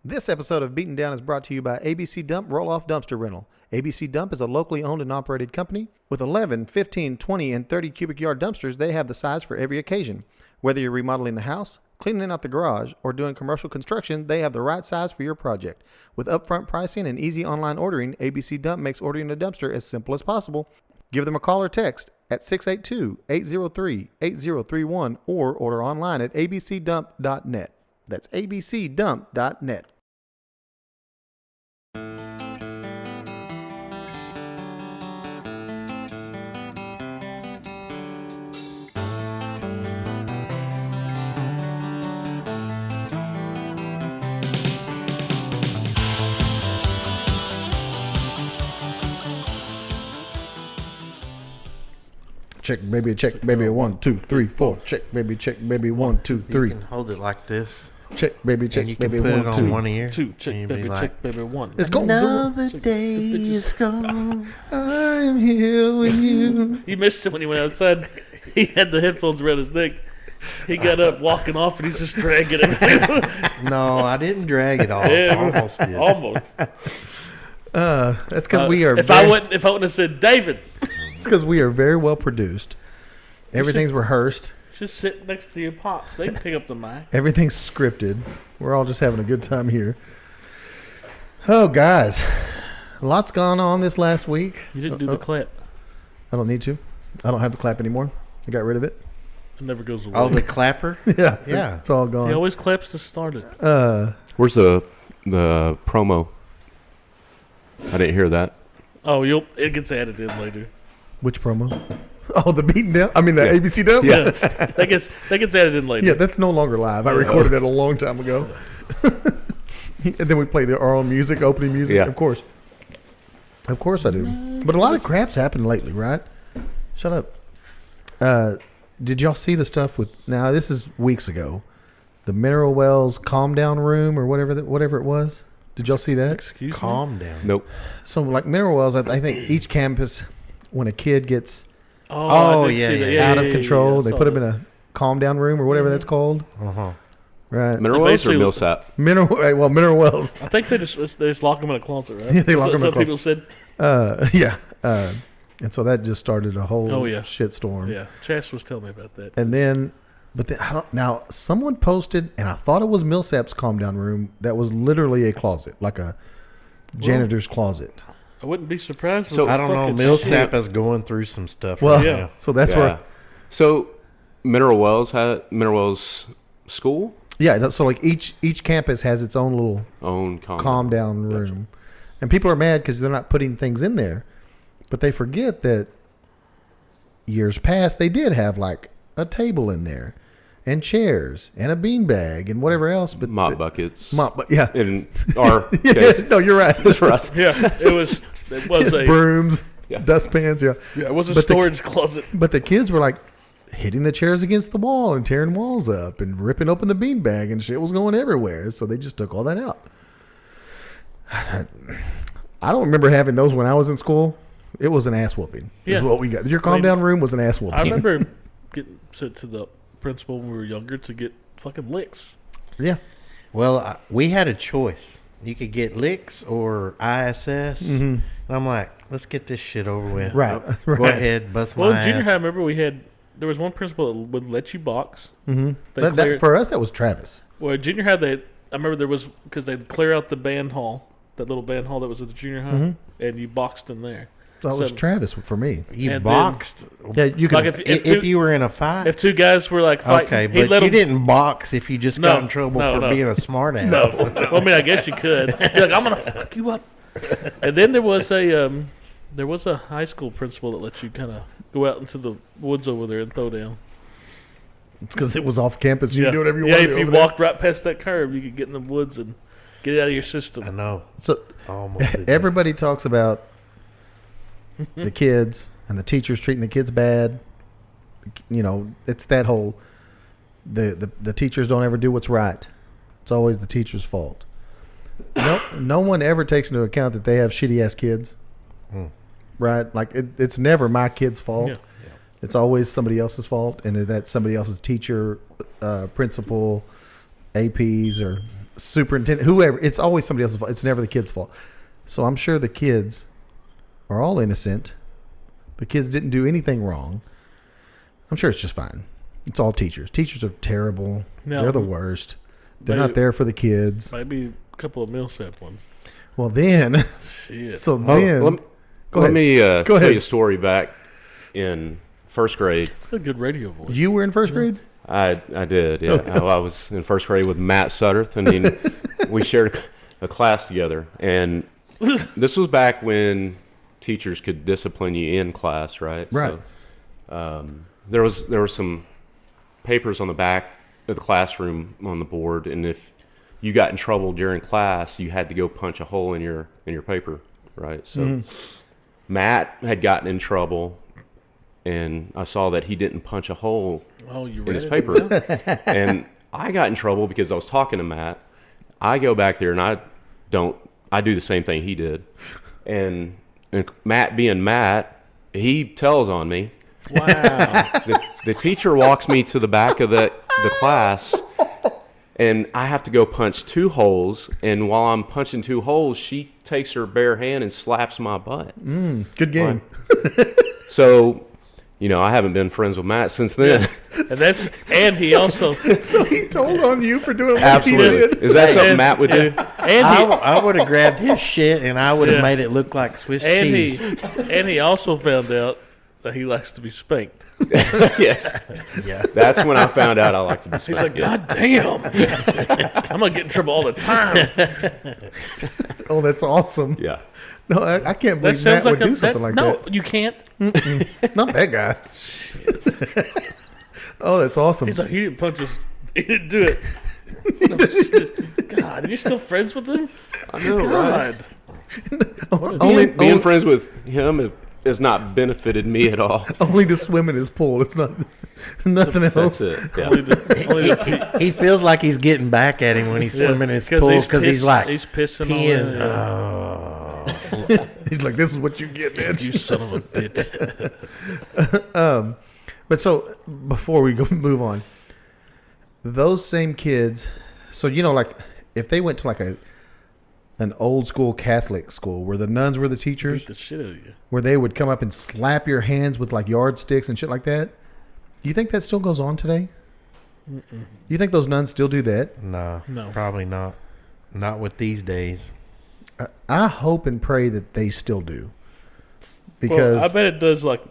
This episode of Beaten Down is brought to you by ABC Dump Roll-Off Dumpster Rental. ABC Dump is a locally owned and operated company. With 11, 15, 20, and 30 cubic yard dumpsters, they have the size for every occasion. Whether you're remodeling the house, cleaning out the garage, or doing commercial construction, they have the right size for your project. With upfront pricing and easy online ordering, ABC Dump makes ordering a dumpster as simple as possible. Give them a call or text at 682-803-8031 or order online at abcdump.net. That's abcdump.net. Check, baby, a 1, 2, 3, 4. Check, baby, 1, 2, 3. You can hold it like this. Check, baby, And you can baby, put 1, it on 2. one ear. Two, check, and you'd be baby, like, check, baby, one. It's going another day is gone. I am here with you. You missed him when he went outside. He had the headphones around his neck. He got up walking off and he's just dragging it. No, I didn't drag it off. Yeah, Almost did. Almost. That's because we are. If I wouldn't have said David, It's because we are very well produced. Everything's rehearsed. just sit next to your pops. They can pick up the mic. Everything's scripted. We're all just having a good time here. Oh, guys, a lot's gone on this last week. You didn't do the clap. I don't need to. I don't have the clap anymore. I got rid of it. It never goes away. Oh, the clapper? Yeah, Yeah. it's all He gone. always claps to start it. Where's the promo? I didn't hear that. Oh, it gets added in later. Which promo? Oh, the beaten down. I mean, the Yeah. ABC dump. Yeah, that gets added in later. Yeah, that's no longer live. I recorded that a long time ago. And then we play the oral music, opening music. Yeah. Of course I do. But a lot of crap's happened lately, right? Shut up. Did y'all see the stuff with? Now this is weeks ago. The Mineral Wells Calm Down Room or whatever it was. Did y'all see that? Excuse me. Calm down. Nope. So like Mineral Wells, I think each campus, when a kid gets Oh, I did yeah, see that. yeah. out of control, I they saw put them that. in a calm down room or whatever that's called. Uh-huh. Right. Mineral Wells or basically- Millsap? Mineral Wells. I think they just lock them in a closet, right? Yeah, they lock 'em in a Some people said, Yeah. And so that just started a whole Oh, yeah. shitstorm. yeah. Chas was telling me about that. And then, now someone posted, and I thought it was Millsap's calm down room. That was literally a closet, like a janitor's closet. I wouldn't be surprised. So, with I the don't know. fucking Millsap shit. is going through some stuff Well, right Yeah. now. so that's where, So, Mineral Wells School yeah. So like each campus has its own little own calm down room, and people are mad because they're not putting things in there, but they forget that years past they did have like a table in there, and chairs, and a beanbag, and whatever else. But mop buckets. yeah. In our Yes, case, no, you're right. for us. Yeah, it was a Brooms, Yeah. dustpans, yeah. it was a But the- storage closet. But the kids were like hitting the chairs against the wall and tearing walls up and ripping open the beanbag and shit was going everywhere. So they just took all that out. I don't remember having those when I was in school. It was an ass whooping. Is Yeah. what we got. Your calm down room was an ass whooping. I remember getting sent to the principal when we were younger to get fucking licks. Yeah. Well, we had a choice. You could get licks or ISS. And I'm like, let's get this shit over with. Right. Go Right. ahead, bust Well, my in junior ass. high, I remember there was one principal that would let you box. Mm-hmm. They cleared- For us, that was Travis. Well, at junior high, I remember there was, because they'd clear out the band hall, that little band hall that was at the junior high, and you boxed in there. That was So- Travis for me. You and boxed. Yeah, you could. Like If you were in a fight. if two guys were like fighting, Okay, he'd but let you 'em- didn't box if you just got in trouble for being a smart ass. No. Well, I mean, I guess you could. Be like, I'm gonna fuck you up. And then there was a high school principal that let you kind of go out into the woods over there and throw down. because it was off campus. You could do whatever you yeah, wanted. if you over there. walked right past that curve, you could get in the woods and get it out of your I system. know. So I almost did that. everybody talks about the kids and the teachers treating the kids bad. You know, it's that whole the teachers don't ever do what's right. It's always the teacher's fault. No one ever takes into account that they have shitty ass kids. Right? Like it's never my kid's fault. Yeah. It's always somebody else's fault, and that's somebody else's teacher, principal, APs, or superintendent, whoever. It's always somebody else's fault. It's never the kid's fault. So I'm sure the kids are all innocent. The kids didn't do anything wrong. I'm sure it's just fine. It's all teachers. Teachers are terrible. No. They're the worst. They're Maybe- not there for the kids. Maybe a couple of Millsap ones. Well, then, Shit. so Oh, then, go let ahead. me Go tell ahead. you a story back in first grade. It's got a good radio voice. You were in first grade? I did, yeah. I was in first grade with Matt Sutterth. I mean, we shared a class together. And this was back when teachers could discipline you in class, right? Right. So, there were some papers on the back of the classroom on the board, and if you got in trouble during class, you had to go punch a hole in your paper, right? So Matt had gotten in trouble, and I saw that he didn't punch a hole Oh, you in read his it? paper. And I got in trouble because I was talking to Matt. I go back there and I do the same thing he did. And Matt being Matt, he tells on me. Wow. The teacher walks me to the back of the class, and I have to go punch 2 holes. And while I'm punching 2 holes, she takes her bare hand and slaps my butt. Good game. So, I haven't been friends with Matt since then. And he also So he told on you for doing what he Absolutely. did. Is that something And- Matt would do? I would have grabbed his shit and I would have Yeah. made it look like Swiss and cheese. he also found out that he likes to be spanked. Yes. Yeah. That's when I found out I like to be He's like, spanked. God damn, I'm gonna get in trouble all the time. Oh, that's awesome. Yeah. No, I can't That believe sounds Matt like would do something like no, that. you can't. Not that guy. Oh, that's awesome. He's like, he didn't punch us. He didn't do it. God, are you still friends with him? I know, right? God. Being friends with him has not benefited me at all. Only to swim in his pool. It's not nothing else. That's it. Only Yeah. only He feels like he's getting back at him when he's swimming in his 'cause pool he's because he's pissed- like, he's pissing he on is, it. He's like, this is what you get, bitch. You son of a bitch. But so before we go move on, those same kids. So like if they went to like an old school Catholic school where the nuns were the teachers, Beat the shit out of you. where they would come up and slap your hands with like yardsticks and shit like that. You think that still goes on today? You think those nuns still do that? no, No. probably not. Not with these days. I hope and pray that they still do. Because Well, I bet it does, like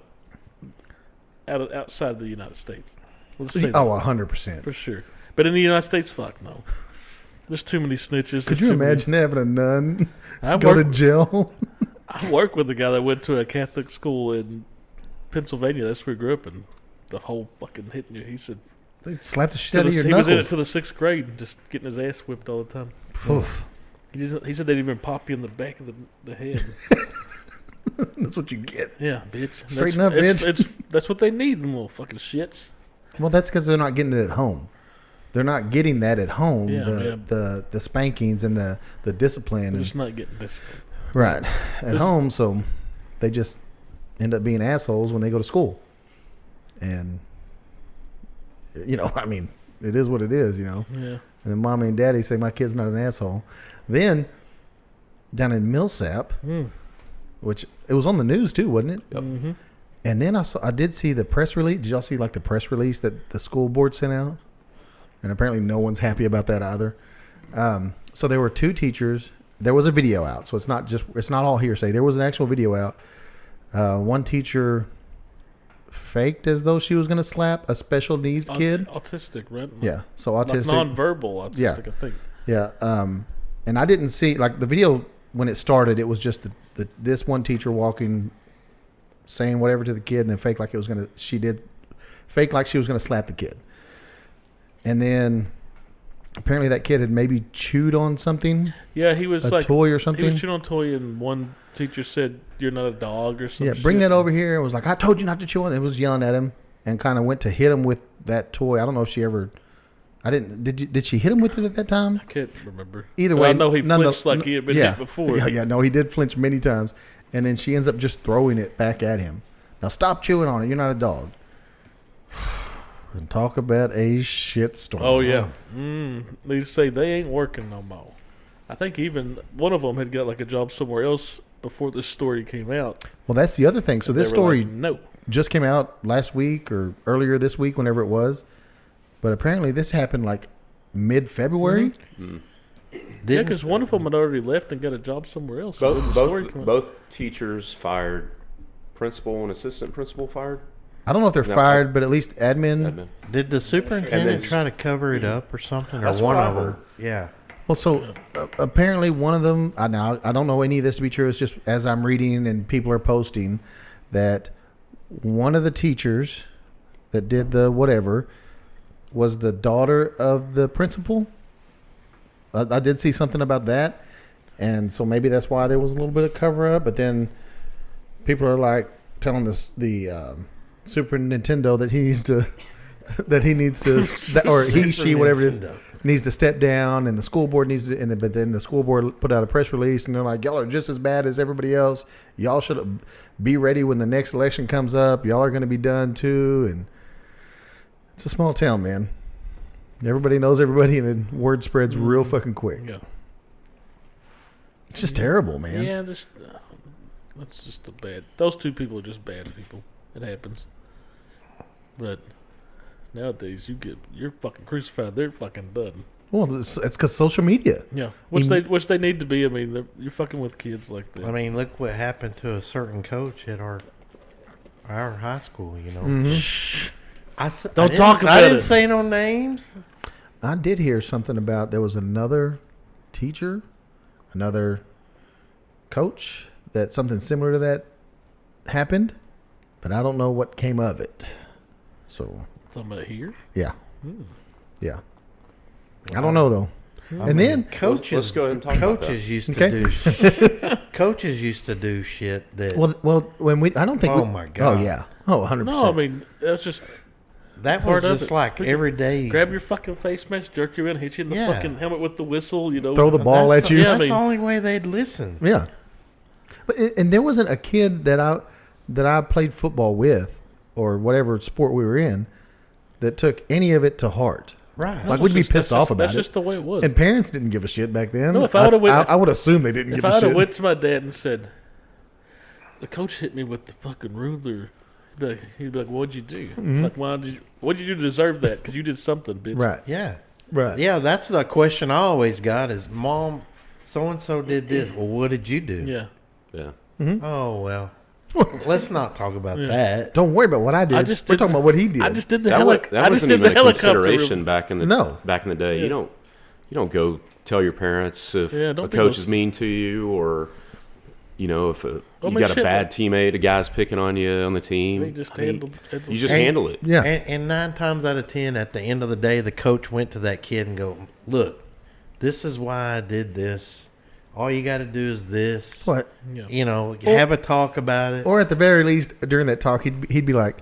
outside the United States. Let's say that, 100%. for sure. But in the United States, fuck no. There's too many snitches. Could There's you too many- imagine having a nun I go to work, jail? I work with a guy that went to a Catholic school in Pennsylvania. That's where he grew up, and the whole fucking hitting you. He said They slap the shit out of your he was in it knuckles. to the 6th grade, just getting his ass whipped all the time. Oof. He said they'd even pop you in the back of the head. That's what you get. Yeah, bitch. Straighten up, bitch. That's what they need, them little fucking shits. Well, that's because they're not getting it at home. They're not getting that at home. Yeah, the spankings and the discipline. They're And, just not getting this. right. At This- home, so they just end up being assholes when they go to school. And, I mean, it is what it is, Yeah. And then mommy and daddy say my kid's not an asshole. Then, down in Millsap, which it was on the news too, wasn't it? Yep. Mm-hmm. And then I did see the press release. Did y'all see like the press release that the school board sent out? And apparently no one's happy about that either. So there were 2 teachers. There was a video out, so it's not all hearsay. There was an actual video out. One teacher faked as though she was going to slap a special needs kid. Autistic, right? Yeah, so Like autistic. nonverbal autistic, Yeah. I think. Yeah, and I didn't see like the video when it started. It was just this one teacher walking, saying whatever to the kid, and then fake like she was gonna slap the kid, and then apparently that kid had maybe chewed on something, Yeah, he was a like toy or he was something. chewing on a toy, and one teacher said, "You're not a dog" or something. Yeah, bring that over here. It was like, I told you not to chew on it. It was yelling at him and kind of went to hit him with that toy. I don't know if she ever. Did she hit him with it at that time? I can't remember. Either But way, I know he none of flinched like he had been hit before. Yeah, no, he did flinch many times, and then she ends up just throwing it back at him. Now stop chewing on it. You're not a dog. And talk about a shitstorm. Oh yeah. They say they ain't working no more. I think even one of them had got like a job somewhere else before this story came out. Well, that's the other thing. So And this they were story like, no. just came out last week or earlier this week, whenever it was. But apparently this happened like mid-February. Yeah, because one of them had already left and got a job somewhere else. So when the story came out- Both teachers fired. Principal and assistant principal fired. I don't know if they're No, fired, but at least admin. Admin. Did the superintendent And then- try to cover it up or something? Or That's one what I of them? heard. Yeah. Well, so apparently one of them. Now I don't know any of this to be true. It's just as I'm reading and people are posting that one of the teachers that did the whatever was the daughter of the principal. I did see something about that, and so maybe that's why there was a little bit of cover up. But then people are like telling the Super Nintendo that he needs to or he, she, whatever it is, Nintendo. needs to step down, and the school board needs to. But then the school board put out a press release, and they're like, "Y'all are just as bad as everybody else. Y'all should be ready when the next election comes up. Y'all are going to be done too." And it's a small town, man. Everybody knows everybody, and then word spreads real fucking quick. Yeah. It's just terrible, man. Yeah, that's just a bad. Those two people are just bad people. It happens. But nowadays, you're fucking crucified. They're fucking done. Well, it's because social media. Yeah, which they need to be. I mean, you're fucking with kids like that. I mean, look what happened to a certain coach at our high school. You know, Don't talk about I didn't it. say no names. I did hear something about there was another teacher, another coach, that something similar to that happened, but I don't know what came of it. So, Talking about here. yeah. Yeah. I don't know, though. And then, Coaches, Let's go ahead and talk about coaches that. used to Okay. do. Coaches used to do shit that. well, when I don't think. Oh, my God. Oh, yeah. Oh, 100%. No, I mean that's just that was part of just it. like Would you every day. grab your fucking face mask, jerk you in, hit you in the Yeah. fucking helmet with the whistle. You know, Throw the ball That's at you. Yeah, I That's mean- the only way they'd listen. Yeah. But and there wasn't a kid that I played football with or whatever sport we were in that took any of it to heart. Right. Like we'd be pissed off about That's it. just the way it was. And parents didn't give a shit back then. No, if I would've went- I would assume they didn't If give I a had shit. went to my dad and said, "The coach hit me with the fucking ruler," he'd be like, "What'd you do? Like, what'd you do to deserve that? Because you did something, bitch." Right. Yeah. Right. Yeah, that's the question I always got is, Mom, so-and-so did this. Well, what did you do? Yeah. Yeah. Oh, well. Let's not talk about that. Don't worry about what I did. I just We're did talking the- about what he did. I just did the That helicopter. I just wasn't did even the a helicopter. consideration back in the No. day. Yeah. You don't go tell your parents if Yeah, a don't be coach those- is mean to you, or if I you mean, got a shit, bad like- teammate, a guy's picking on you on the team. They just I mean, handle. you just And- handle it. yeah. And 9 times out of 10, at the end of the day, the coach went to that kid and go, look, this is why I did this. All you got to do is this. What? Yeah. Have a talk about it. Or at the very least, during that talk, he'd be like,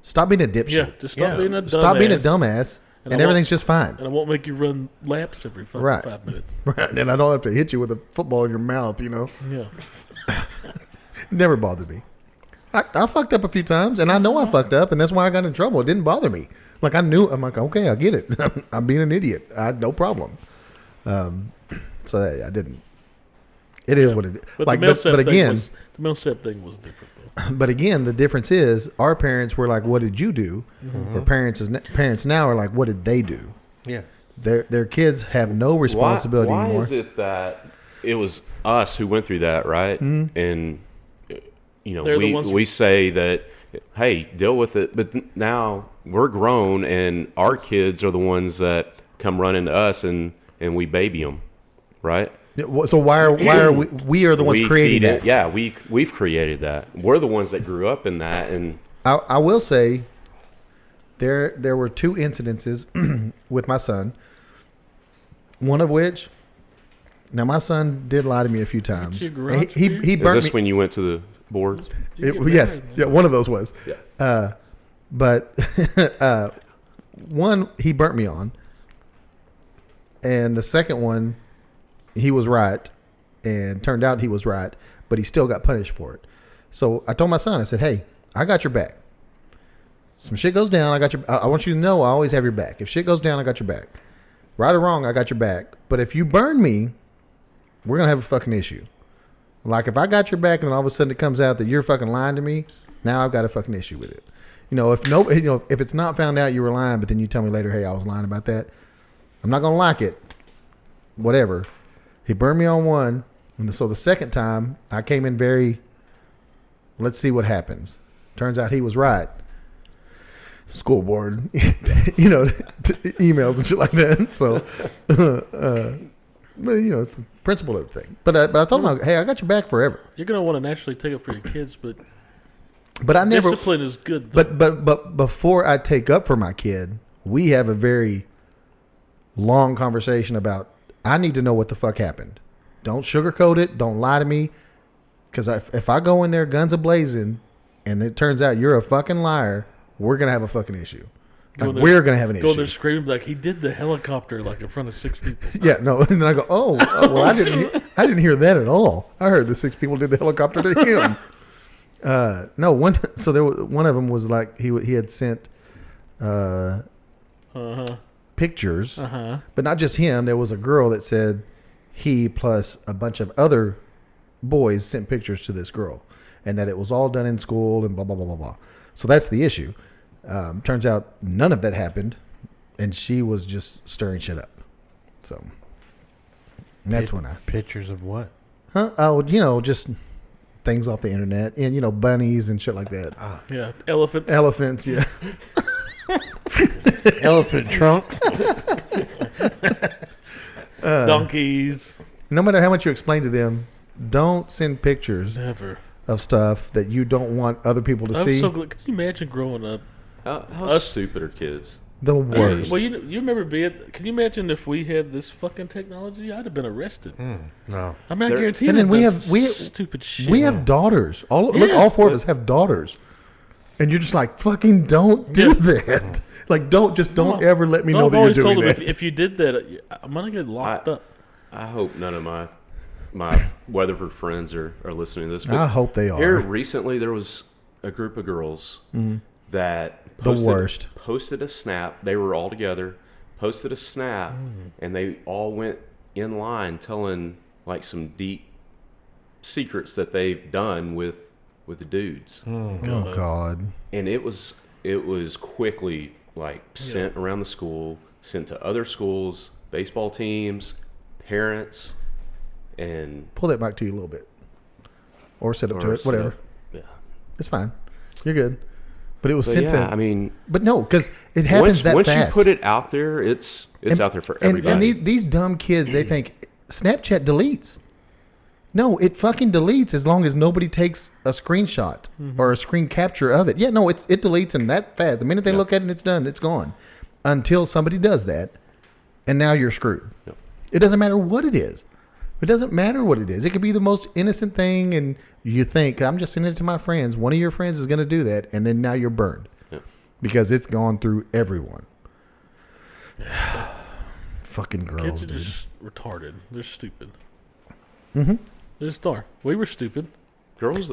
"Stop being a dipshit. Yeah. Just stop Yeah. being a dumbass. Stop being a dumbass, And and I everything's just fine." And I won't make you run laps every fucking Right. 5 minutes. Right. And I don't have to hit you with a football in your mouth. Yeah. Never bothered me. I fucked up a few times, and I know I fucked up, and that's why I got in trouble. It didn't bother me. Like I'm like, okay, I get it. I'm being an idiot. I had no problem. So yeah, I didn't. It is what it is. But Like, the Millsap but again, the Millsap thing was different. Though. but again, the difference is our parents were like, "What did you do?" Our parents now are like, "What did they do?" Yeah. Their kids have no responsibility why anymore. is it that it was us who went through that, right? And They're the ones we say that, hey, deal with it. But now we're grown, and our kids are the ones that come running to us, and we baby them, right? So why are we are the ones We creating feed it. that? Yeah, we've created that. We're the ones that grew up in that, and I will say there were 2 incidences with my son. One of which, now my son did lie to me a few times. your garage He beer? he is burnt this me. when you went to the board? Yes, yeah, one of those was. Yeah. But one he burnt me on, and the second one he was right, and turned out he was right, but he still got punished for it. So I told my son, I said, "Hey, I got your back. some shit goes down, I got your. I want you to know I always have your back. If shit goes down, I got your back. Right or wrong, I got your back. But if you burn me, we're gonna have a fucking issue. Like if I got your back and then all of a sudden it comes out that you're fucking lying to me, now I've got a fucking issue with it. If it's not found out you were lying, but then you tell me later, hey, I was lying about that, I'm not gonna like it. Whatever. He burned me on one, and so the second time I came in very. Let's see what happens. Turns out he was right. School board, emails and shit like that. So, but it's the principle of the thing. But I told him, hey, I got your back forever. You're gonna want to naturally take up for your kids, but I never discipline is good. Though. But before I take up for my kid, we have a very long conversation about. I need to know what the fuck happened. Don't sugarcoat it. Don't lie to me. Because if I go in there guns a-blazing and it turns out you're a fucking liar, we're going to have a fucking issue. Like, we're going to have an issue. Go there screaming like he did the helicopter like in front of 6 people. Yeah, no. And then I go, well, I didn't hear that at all. I heard the 6 people did the helicopter to him. No, one of them was like he had sent pictures, but not just him. There was a girl that said he plus a bunch of other boys sent pictures to this girl, and that it was all done in school and blah blah blah blah blah. So that's the issue. Turns out none of that happened, and she was just stirring shit up. So that's when I pictures of what? Huh? Oh, just things off the internet and bunnies and shit like that. Yeah, elephants. Elephants, yeah. Elephant trunks. Donkeys. No matter how much you explain to them, don't send pictures Never. of stuff that you don't want other people to see. So glad. Could you imagine growing up? How stupid are kids? The worst. Well, you remember being. Can you imagine if we had this fucking technology? I'd have been arrested. No. I mean, I guarantee. And then we have stupid shit. We have daughters. All 4 of us have daughters, and you're just like, fucking don't do that. Like, don't ever let me know that you're doing that. If you did that, I'm gonna get locked up. I hope none of my Weatherford friends are listening to this. I hope they are. Here recently, there was a group of girls that posted a snap. They were all together, posted a snap, and they all went in line telling like some deep secrets that they've done with the dudes. Oh God! And it was quickly like sent around the school, sent to other schools, baseball teams, parents, and pull that back to you a little bit, or sit up to it, whatever. Yeah, it's fine. You're good. But it was sent to. I mean, but no, because it happens that fast. Once you put it out there, it's out there for everybody. And these dumb kids, they think Snapchat deletes. No, it fucking deletes as long as nobody takes a screenshot or a screen capture of it. Yeah, no, it deletes and that fast. The minute they look at it, it's done. It's gone. Until somebody does that, and now you're screwed. Yep. It doesn't matter what it is. It doesn't matter what it is. It could be the most innocent thing, and you think, I'm just sending it to my friends. One of your friends is going to do that, and then now you're burned. Yep. Because it's gone through everyone. Fucking girls, kids are dude. Just retarded. They're stupid. Mm-hmm. They just are. We were stupid. Girls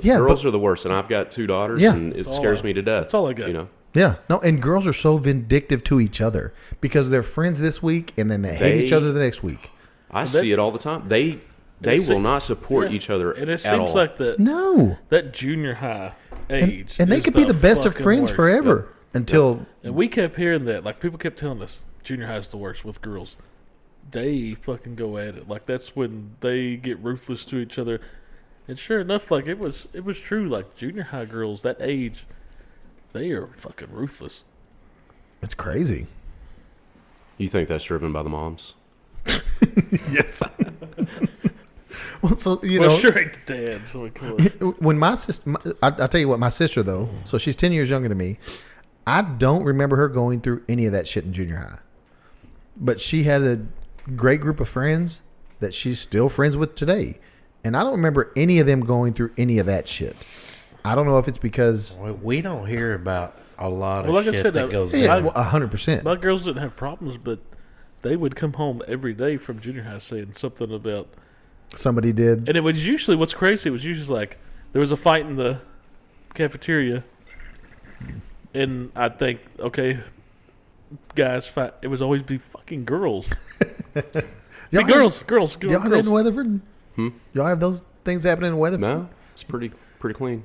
are the worst, and I've got 2 daughters, and it scares me to death. That's all I got. Yeah, no, and girls are so vindictive to each other because they're friends this week, and then they hate each other the next week. I see it all the time. They will not support each other at all. And it seems like that junior high age. And they could be the best of friends forever until. And we kept hearing that. Like, people kept telling us junior high is the worst with girls. They fucking go at it. Like, that's when they get ruthless to each other. And sure enough, like, it was true. Like, junior high girls, that age, they are fucking ruthless. It's crazy. You think that's driven by the moms? Yes. Well, so sure ain't the dad. So we could. When my sister, I'll tell you what, my sister though, so she's 10 years younger than me. I don't remember her going through any of that shit in junior high, but she had a great group of friends that she's still friends with today, and I don't remember any of them going through any of that shit. I don't know if it's because we don't hear about a lot of shit that goes on. Yeah, 100%. My girls didn't have problems, but they would come home every day from junior high saying something about somebody did. And it was usually, what's crazy, it was usually like there was a fight in the cafeteria And I think, okay, guys fight. It was always be fucking girls. Be girls. Y'all have that in Weatherford? Y'all have those things happening in Weatherford? No, it's pretty clean.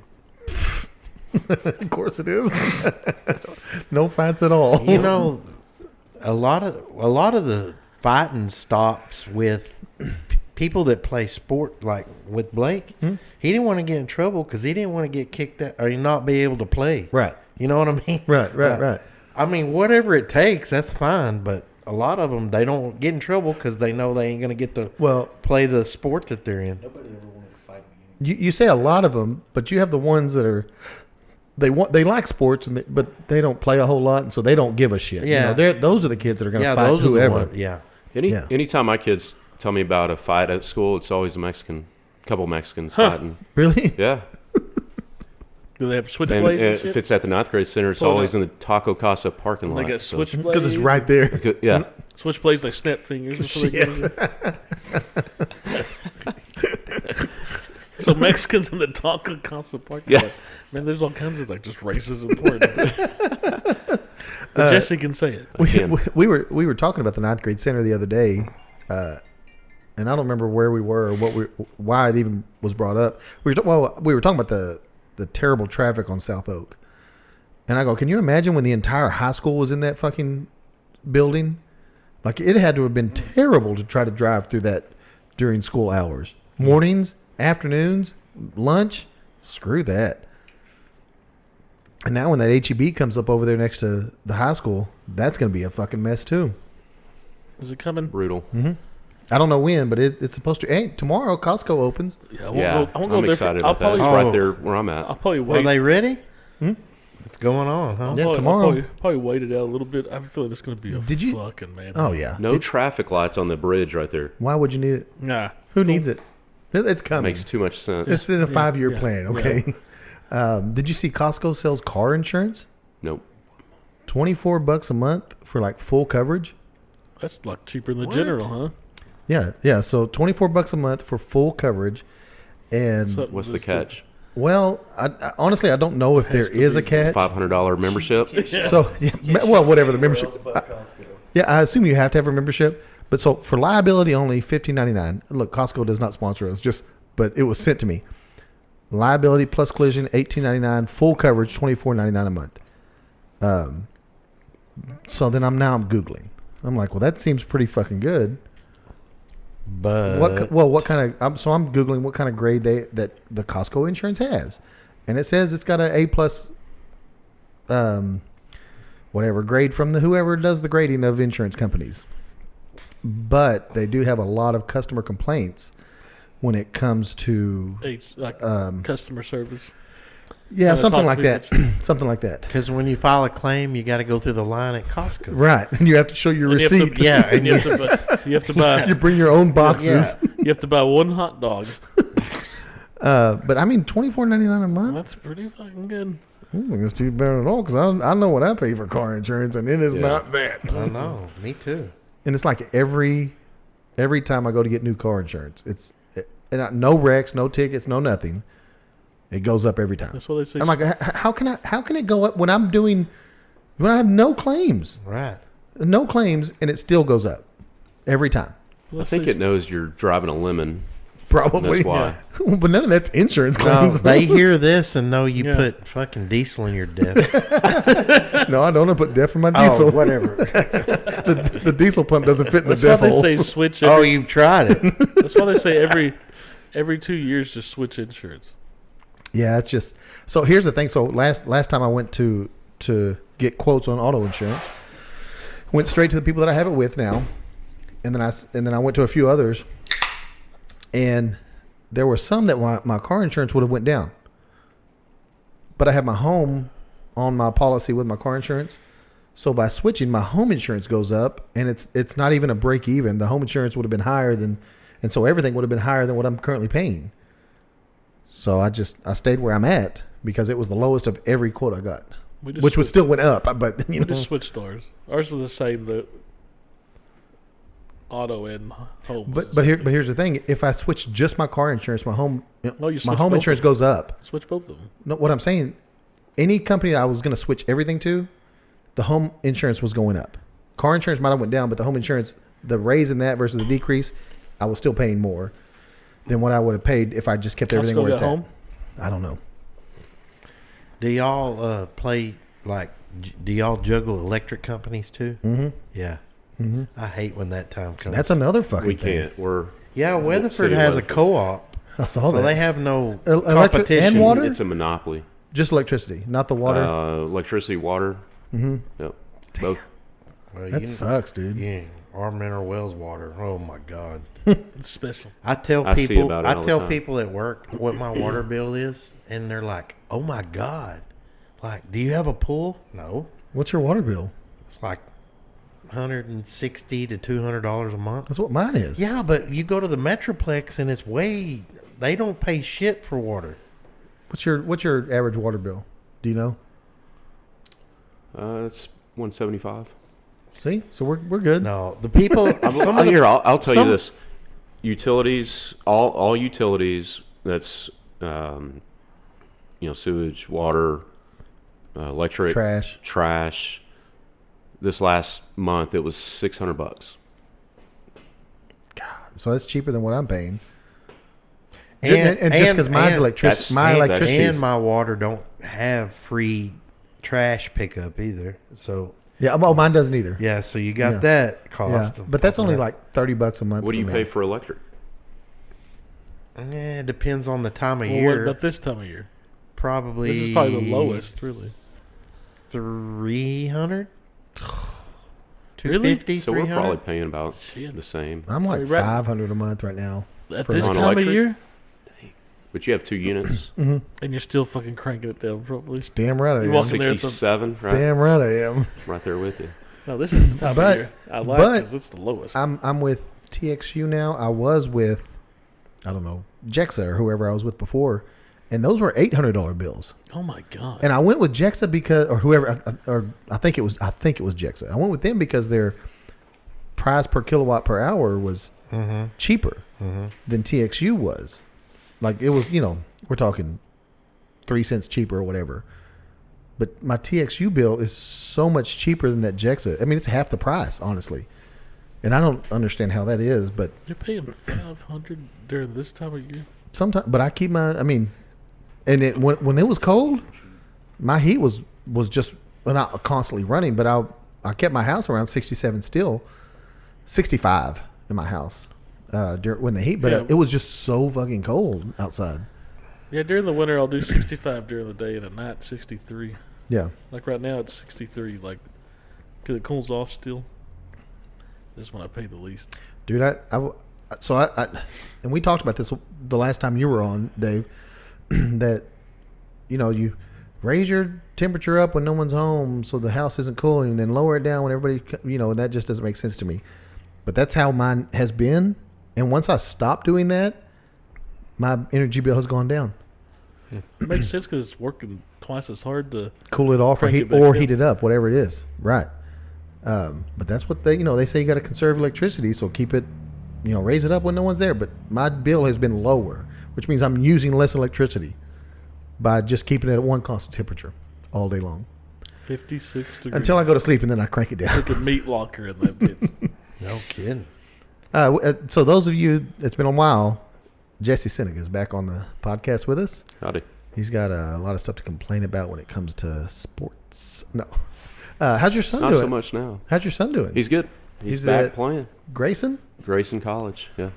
Of course it is. No fights at all. You know, a lot of the fighting stops with people that play sport, like with Blake. He didn't want to get in trouble because he didn't want to get kicked out or not be able to play. Right. You know what I mean? Right. I mean, whatever it takes, that's fine. But a lot of them, they don't get in trouble because they know they ain't going to get to play the sport that they're in. Nobody ever wanted to fight me. You say a lot of them, but you have the ones that are they like sports, but they don't play a whole lot, and so they don't give a shit. Yeah. You know, those are the kids that are going to fight those whoever. are the ones. Yeah. Anytime my kids tell me about a fight at school, it's always couple Mexicans fighting. Really? Yeah. Do they have And switchblades? if it's at the ninth grade center, it's always in the Taco Casa parking lot. They got so- switchblades. Because it's right there. Yeah. Switchblades, they snap fingers. Before they get Shit. in. So Mexicans in the Taco Casa parking lot. Man, there's all kinds of like just racism important. But Jesse can say it. We were talking about the ninth grade center the other day, and I don't remember where we were or why it even was brought up. We were talking about the terrible traffic on South Oak, and I go, can you imagine when the entire high school was in that fucking building? Like, it had to have been terrible to try to drive through that during school hours, mornings, afternoons, lunch. Screw that. And now when that HEB comes up over there next to the high school, that's going to be a fucking mess too. Is it coming? Brutal. I don't know when, but it's supposed to. Hey, tomorrow Costco opens. Yeah, Yeah. I won't I'm go there. excited I'll about that. It's probably, right there where I'm at. I'll probably Are wait. they ready? What's going on, huh? Yeah, I'll tomorrow. probably wait it out a little bit. I feel like it's going to be a Did you- fucking man. Oh yeah. No traffic lights on the bridge right there. Why would you need it? Nah. Who needs it? It's coming. Makes too much sense. It's in a 5-year yeah, plan. Okay. Did you see Costco sells car insurance? Nope. $24 a month for like full coverage. That's like cheaper than the general, huh? Yeah. So $24 a month for full coverage, and Something What's the that's catch? well, I honestly I don't know if there Has to is be a catch. $500 membership. So well, whatever the membership. Else but Costco. Yeah, I assume you have to have a membership. But so for liability only, $15.99. Look, Costco does not sponsor us, but it was sent to me. Liability plus collision, $18.99. Full coverage, $24.99 a month. So then I'm Googling. I'm like, well, that seems pretty fucking good. But What kind of? So I'm Googling what kind of grade that the Costco insurance has, and it says it's got an A plus, whatever grade from whoever does the grading of insurance companies. But they do have a lot of customer complaints when it comes to customer service. yeah, something talk like to that, people. something like that. because when you file a claim, you got to go through the line at Costco. Right, and you have to show your And you have to- receipt. Yeah, And you have to buy. You bring your own boxes. You have to buy one hot dog. But I mean, $24.99 a month. That's pretty fucking good. I don't think it's too bad at all because I know what I pay for car insurance, and it is Yeah. not that. I know. Me too. And it's like every time I go to get new car insurance, no wrecks, no tickets, no nothing. It goes up every time. That's what they say. I'm like, how can it go up when I have no claims, Right. and it still goes up every time? I think it knows you're driving a lemon. Probably. That's why. But none of that's insurance No, claims. they hear this and know you Yeah. put fucking diesel in your death. No, I don't want to put DEF in my diesel. whatever. The diesel pump doesn't fit in the That's why DEF they hole. say switch. Oh, you've tried it. That's why they say every 2 years just switch insurance. Yeah, it's just so. Here's the thing. So last time I went to get quotes on auto insurance, went straight to the people that I have it with now, and then I went to a few others, and there were some that my car insurance would have went down, but I have my home on my policy with my car insurance, so by switching, my home insurance goes up, and it's not even a break even. The home insurance would have been higher than, and so everything would have been higher than what I'm currently paying. So I stayed where I'm at because it was the lowest of every quote I got, We just which was still went up. But We just switched ours. Ours was the same. The auto and home. was the but same thing. here's the thing: if I switch just my car insurance, my home No, you my switch home both insurance of them. goes up. Switch both of them. No, what I'm saying, any company that I was going to switch everything to, the home insurance was going up. Car insurance might have went down, but the home insurance, the raise in that versus the decrease, I was still paying more than what I would have paid if I just kept everything Costco where it's got at. home? I don't know. Do y'all play like? Do y'all juggle electric companies too? Mm-hmm. Yeah. Mm-hmm. I hate when that time comes. That's another fucking We thing. can't. We're Yeah, Weatherford City of has a Weatherford. co-op, I saw so that. they have no Electric competition. and water? It's a monopoly. Just electricity, not the water. Electricity, water. Mm-hmm. Yep. Both. Well, That sucks, dude. Yeah, our mineral wells water. Oh my god! It's special. I tell I see people, about it I all the tell time. people at work what my water bill is, and they're like, "Oh my god!" Like, do you have a pool? No. What's your water bill? It's like $160 to $200 a month. That's what mine is. Yeah, but you go to the Metroplex and it's way. They don't pay shit for water. What's your average water bill? Do you know? It's 175. See, so we're good. No, the people. some of the, Here, I'll tell some- you this: utilities, all utilities. That's sewage, water, electric, Trash. This last month, it was $600. So that's cheaper than what I'm paying. and, And just because mine's electricity, my and- electricity, and my water don't have free trash pickup either. So yeah, well, mine doesn't either. yeah, so you got Yeah. that Yeah, cost. but that's only like $30 a month. What do you for pay me. for electric? It depends on the time of Well, what year. about this time of year? Probably This is probably the lowest, really. 300, Really? 250, So we're 300. probably paying about Shit. the same. I'm like I mean, right- $500 a month right now. At For this on time electric? of year? But you have 2 units. And you're still fucking cranking it down, probably. Damn right I You am. walk in there, it's a- 67, right? Damn right I am. Right there with you. No, this is the time But- of year. I like but- because it's the lowest. I'm with TXU now. I was with, I don't know, Jexa or whoever I was with before, and those were $800 bills. Oh my god! And I went with Jexa because, or whoever, or I think it was Jexa. I went with them because their price per kilowatt per hour was cheaper than TXU was. Like it was, we're talking 3 cents cheaper or whatever. But my TXU bill is so much cheaper than that Jexa. I mean, it's half the price, honestly. And I don't understand how that is, but You're paying $500 during this time of year. sometimes, but I keep and when it was cold, my heat was just not constantly running, but I kept my house around 67 still, 65 in my house when the heat, but Yeah. it was just so fucking cold outside. Yeah, during the winter I'll do 65 during the day, and at night 63. Yeah. Like right now it's 63. Like, cause it cools off still. This is when I pay the least. Dude, and we talked about this the last time you were on, Dave, that, you raise your temperature up when no one's home so the house isn't cooling, and then lower it down when everybody, that just doesn't make sense to me. But that's how mine has been. And once I stopped doing that, my energy bill has gone down. It makes sense because it's working twice as hard to. Cool it off Crank it back or up. heat it up, whatever it is. Right. But that's what they say you got to conserve electricity, so keep it, raise it up when no one's there. But my bill has been lower, which means I'm using less electricity by just keeping it at one constant temperature all day long 56 degrees. until I go to sleep, and then I crank it down. Like a meat locker in that bitch. No kidding. So those of you, it's been a while. Jesse Seneca is back on the podcast with us. Howdy. He's got a lot of stuff to complain about when it comes to sports. No. How's your son Not doing? so much now. How's your son doing? He's good. He's He's back at- playing. Grayson? Grayson College. Yeah.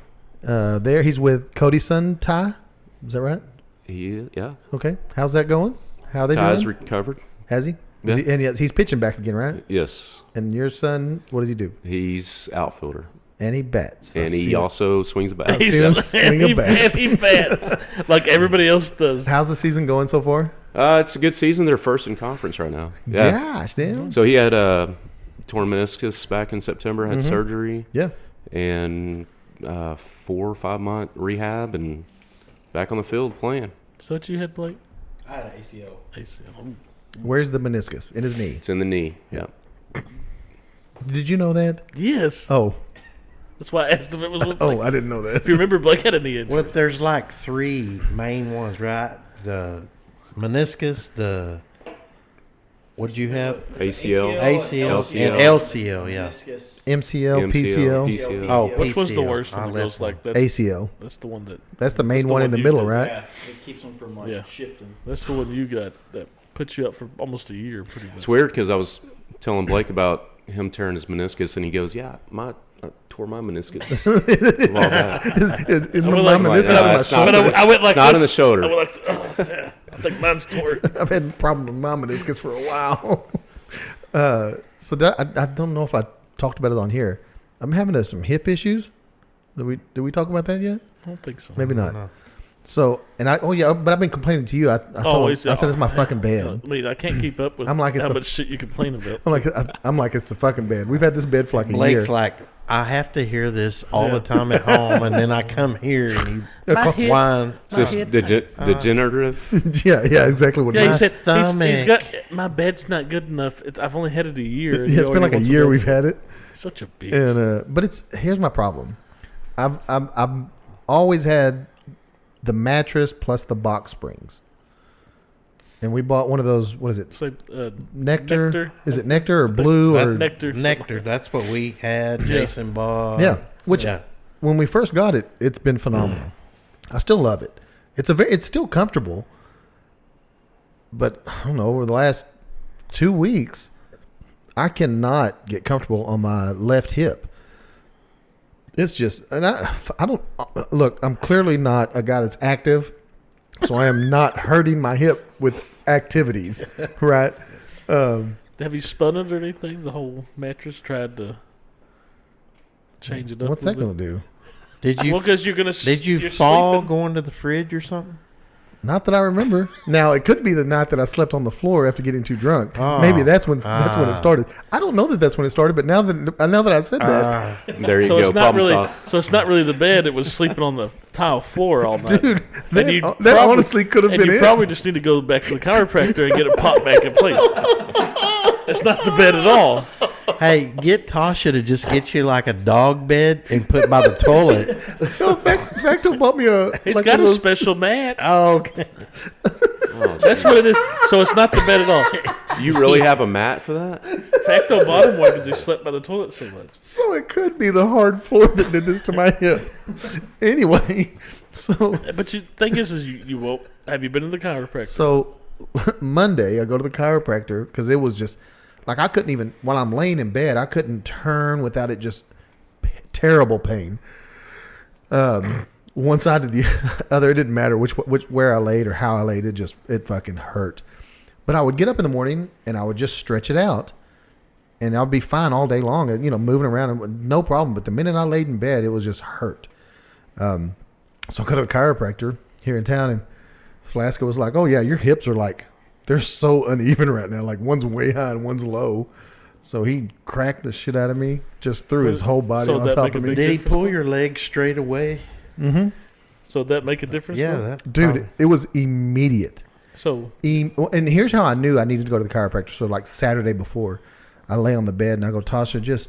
There, he's with Cody's son, Ty. Is that right? Yeah. Okay. How's that going? How are they Ty's doing? recovered. Has he? Is Yeah. he? And he's pitching back again, right? Yes. And your son, what does he do? He's outfielder. And he bats. And I've he seen it. also swings a bat. see him swing a bat. And he bats like everybody else does. How's the season going so far? It's a good season. They're first in conference right now. Yeah. Gosh, damn. So he had torn meniscus back in September, had surgery, Yeah. and 4 or 5 month rehab, and back on the field playing. So what you had, Blake? I had an ACL. ACL. Where's the meniscus? In his knee. It's in the knee. Yeah. Did you know that? Yes. Oh. That's why I asked if it was with Blake. Oh, I didn't know that. If you remember, Blake had a knee injury. Well, there's like 3 main ones, right? The meniscus, the What'd you have? ACL. ACL LCL. and LCL. Yeah. Meniscus. MCL, PCL, PCL. Oh, Which one's the PCL. worst when I it left goes like one. that? ACL. That's the one that. That's the main That's the one in one the you middle, did. right? Yeah, it keeps them from like Yeah. shifting. That's the one you got that puts you up for almost a year, pretty much. It's weird because I was telling Blake about him tearing his meniscus, and he goes, "Yeah, I tore my meniscus a while back." Is I my went like- meniscus Nah, in my it's not- shoulder? I went like It's not this. in the shoulder. I went like, oh, yeah, I think mine's tore. I've had a problem with my meniscus for a while. I don't know if I talked about it on here. I'm having some hip issues. Did we talk about that yet? I don't think so. Maybe not. No. So, but I've been complaining to you. I told him, I said it's my fucking bed. I mean, I can't keep up with I'm like, it's how the- much shit you complain about. I'm like it's the fucking bed. We've had this bed for like a Blake's year. like, I have to hear this all Yeah. the time at home, and then I come here and My you hip- whine. So it's degenerative. yeah, exactly what Yeah, it he is. said he's stomach. got my bed's not good enough. I've only had it a year. and Yeah, he it's been already like a wants year another we've one. had it, Such a bitch. and but here's my problem. I've always had the mattress plus the box springs, and we bought one of those. What is it? It's like, Nectar? Nectar? Is it nectar or blue or nectar. Nectar. That's what we had. Yeah. Jason bought. Yeah, which yeah. when we first got it, it's been phenomenal. I still love it. It's still comfortable, but I don't know. Over the last 2 weeks, I cannot get comfortable on my left hip. It's just, and I don't look. I'm clearly not a guy that's active, so I am not hurting my hip with activities, right? Have you spun it or anything? The whole mattress tried to change it up. What's a that little going to do? Did bit? you Well, because you're gonna. did you you're fall sleeping. going to the fridge or something? Not that I remember. Now it could be the night that I slept on the floor after getting too drunk. Oh. Maybe that's when it started. I don't know that that's when it started, but now that I said that, There you So go. it's not Problem really. solved. So it's not really the bed. It was sleeping on the tile floor all night. dude, And you that probably- honestly could have and been you it. probably just need to go back to the chiropractor and get it popped back in place. It's not the bed at all. Hey, get Tasha to just get you like a dog bed and put by the toilet. No, Facto bought me a. It's like got one a of those- special mat. Oh, okay. That's what it is. So it's not the bed at all. You really have a mat for that? Facto bottom one because he slept by the toilet so much. So it could be the hard floor that did this to my hip. Anyway, so But the thing is you won't. Have you been to the chiropractor? So Monday, I go to the chiropractor because it was just like I couldn't even, while I'm laying in bed, I couldn't turn without it just terrible pain. One side to the other, it didn't matter which where I laid or how I laid, it fucking hurt. But I would get up in the morning and I would just stretch it out, and I'd be fine all day long, and moving around, and no problem. But the minute I laid in bed, it was just hurt. So I go to the chiropractor here in town, and Flasco was like, "Oh yeah, your hips are like they're so uneven right now. Like one's way high and one's low." So he cracked the shit out of me, just threw his whole body So on that top make of a me. big Did he difference, pull though? your leg straight away? Mm-hmm. So that make a difference? Yeah, though? that Dude, it was immediate. So And here's how I knew I needed to go to the chiropractor. So like Saturday before, I lay on the bed and I go, Tasha,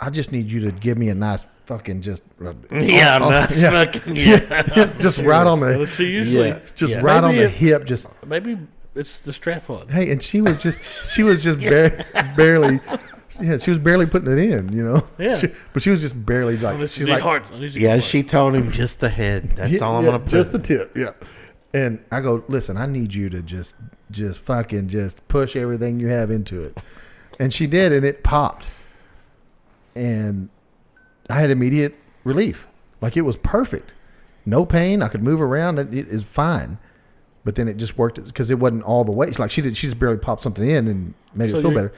I just need you to give me a nice fucking just Yeah, nice fucking yeah. just right on the she usually Yeah. right on Maybe the it- hip, just maybe it's the strap on. hey. And she was just barely. Yeah, she was barely putting it in, Yeah. but she was just barely like This she's is like hard. This is Yeah, hard. she told him just the head. That's yeah, all I'm yeah, gonna put. just the tip, yeah. And I go, listen, I need you to just fucking just push everything you have into it. And she did, and it popped. And I had immediate relief. Like it was perfect. No pain. I could move around. It is fine. But then it just worked because it wasn't all the way. It's like she just barely popped something in and made So it feel you're- better.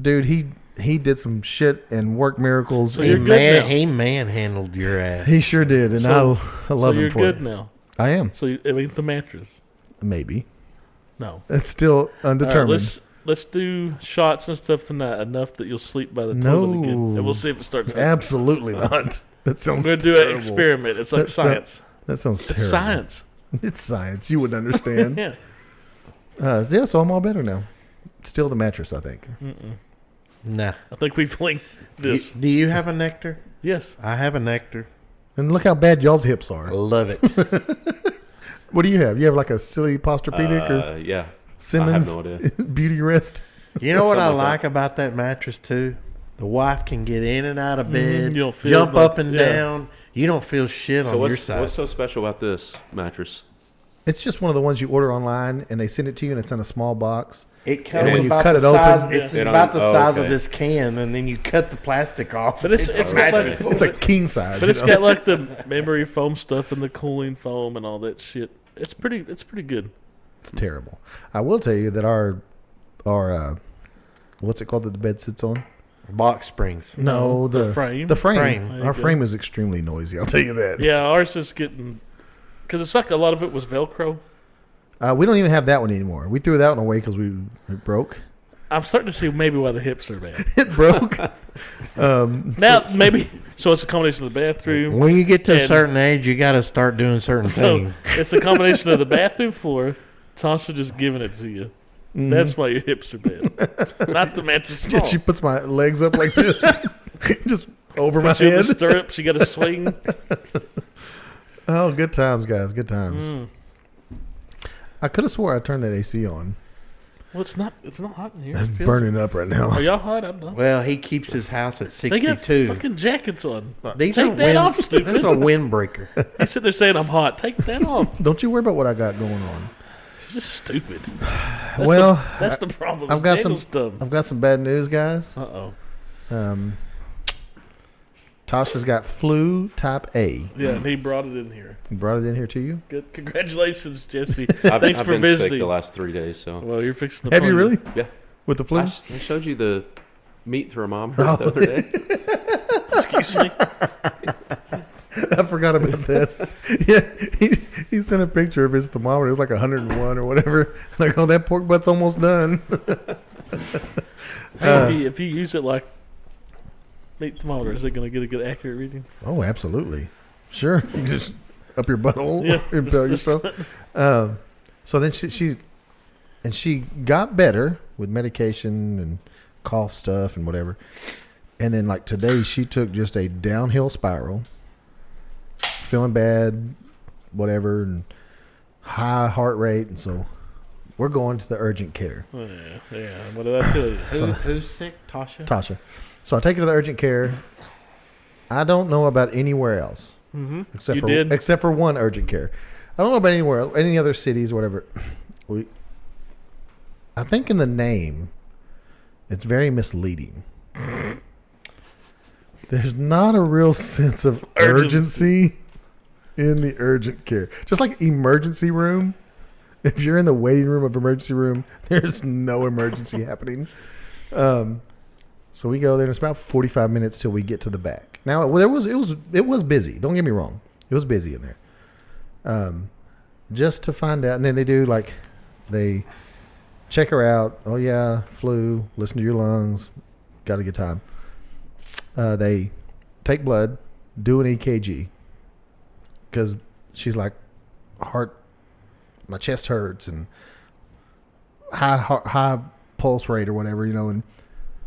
Dude, he did some shit and worked miracles. So he you're good now. he manhandled your ass. He sure did, and So- I love so him you're for good it. now. I am. So it ain't the mattress. Maybe. No. It's still All right, undetermined. let's do shots and stuff tonight enough that you'll sleep by the No. toilet again, and we'll see if it starts. hurting. Absolutely not. That I'm sounds gonna do terrible. an experiment. It's like That so- science. That sounds It's terrible. science. It's science. You wouldn't understand. Yeah. Yeah, so I'm all better now. Still the mattress, I think. Nah. I think we've linked this. Do you have a nectar? Yes. I have a nectar. And look how bad y'all's hips are. Love it. What do you have? You have like a silly posturpedic or Yeah. Simmons no idea. Beauty Rest. You know what I Something like like about that mattress too? The wife can get in and out of bed, You don't feel jump like- up and yeah. down. You don't feel shit So on your what's side. so special about this mattress? It's just one of the ones you order online and they send it to you and it's in a small box. It comes And when you about cut the it open- size, it's Yeah. about the Oh, size of okay. this can, and then you cut the plastic off. But it's a got like, mattress. It's a king size. but you it's know? got like the memory foam stuff and the cooling foam and all that shit. It's pretty good. It's terrible. I will tell you that our what's it called that the bed sits on? Box springs. No, the frame. The frame. Frame. There you Our go. frame is extremely noisy. I'll tell you that. Yeah, ours is getting because it's like a lot of it was Velcro. We don't even have that one anymore. We threw that one away because it broke. I'm starting to see maybe why the hips are bad. It broke. Now maybe so it's a combination of the bathroom. When you get to a And- certain age, you got to start doing certain So things. it's a combination of the bathroom floor, Tasha just giving it to you. That's why your hips are bad. Not the mattress. Yeah, she puts my legs up like this, just over my She in the head. stirrups. You got to swing. Oh, good times, guys. Good times. Mm. I could have swore I turned that AC on. Well, it's not. It's not hot in here. It's It feels- burning up right now. Are y'all hot? I'm not. Well, he keeps his house at They got 62. fucking jackets on. These Take are that off, stupid. That's a windbreaker. He's sitting there saying I'm hot. Take that off. Don't you worry about what I got going on. It's just stupid. Well, That's the problem. I've got some. Daniel's dumb. I've got some bad news, guys. Uh oh. Um, Tasha's got flu type A. Yeah, and he brought it in here. He brought it in here to you. Good. Congratulations, Jesse. I've Thanks for been sick visiting. the last 3 days, so Well, you're fixing the. Have you really? yeah. With the flu? I showed you the meat thermometer Oh. the other day. Excuse me. I forgot about that. Yeah, he sent a picture of his thermometer. It was like 101 or whatever. Like, oh, that pork butt's almost done. Hey, if you use it like meat thermometer, is it going to get a good accurate reading? Oh, absolutely. Sure. You can just up your butthole, Yeah, impale just- yourself. So then she got better with medication and cough stuff and whatever. And then like today she took just a downhill spiral, feeling bad, whatever, and high heart rate. And so we're going to the urgent care. Oh, yeah. What did I tell you? Who's sick? Tasha? Tasha. So I take her to the urgent care. I don't know about anywhere else. Mm-hmm. Except for one urgent care. I don't know about anywhere else, any other cities, whatever. I think in the name, it's very misleading. There's not a real sense of urgency in the urgent care. Just like emergency room. If you're in the waiting room of emergency room, there's no emergency happening. So we go there, and it's about 45 minutes till we get to the back. Now, it was busy. Don't get me wrong. It was busy in there. Just to find out, and then they check her out. Oh yeah, flu. Listen to your lungs. Got a good time. They take blood, do an EKG, because she's like, my chest hurts and high pulse rate or whatever, and.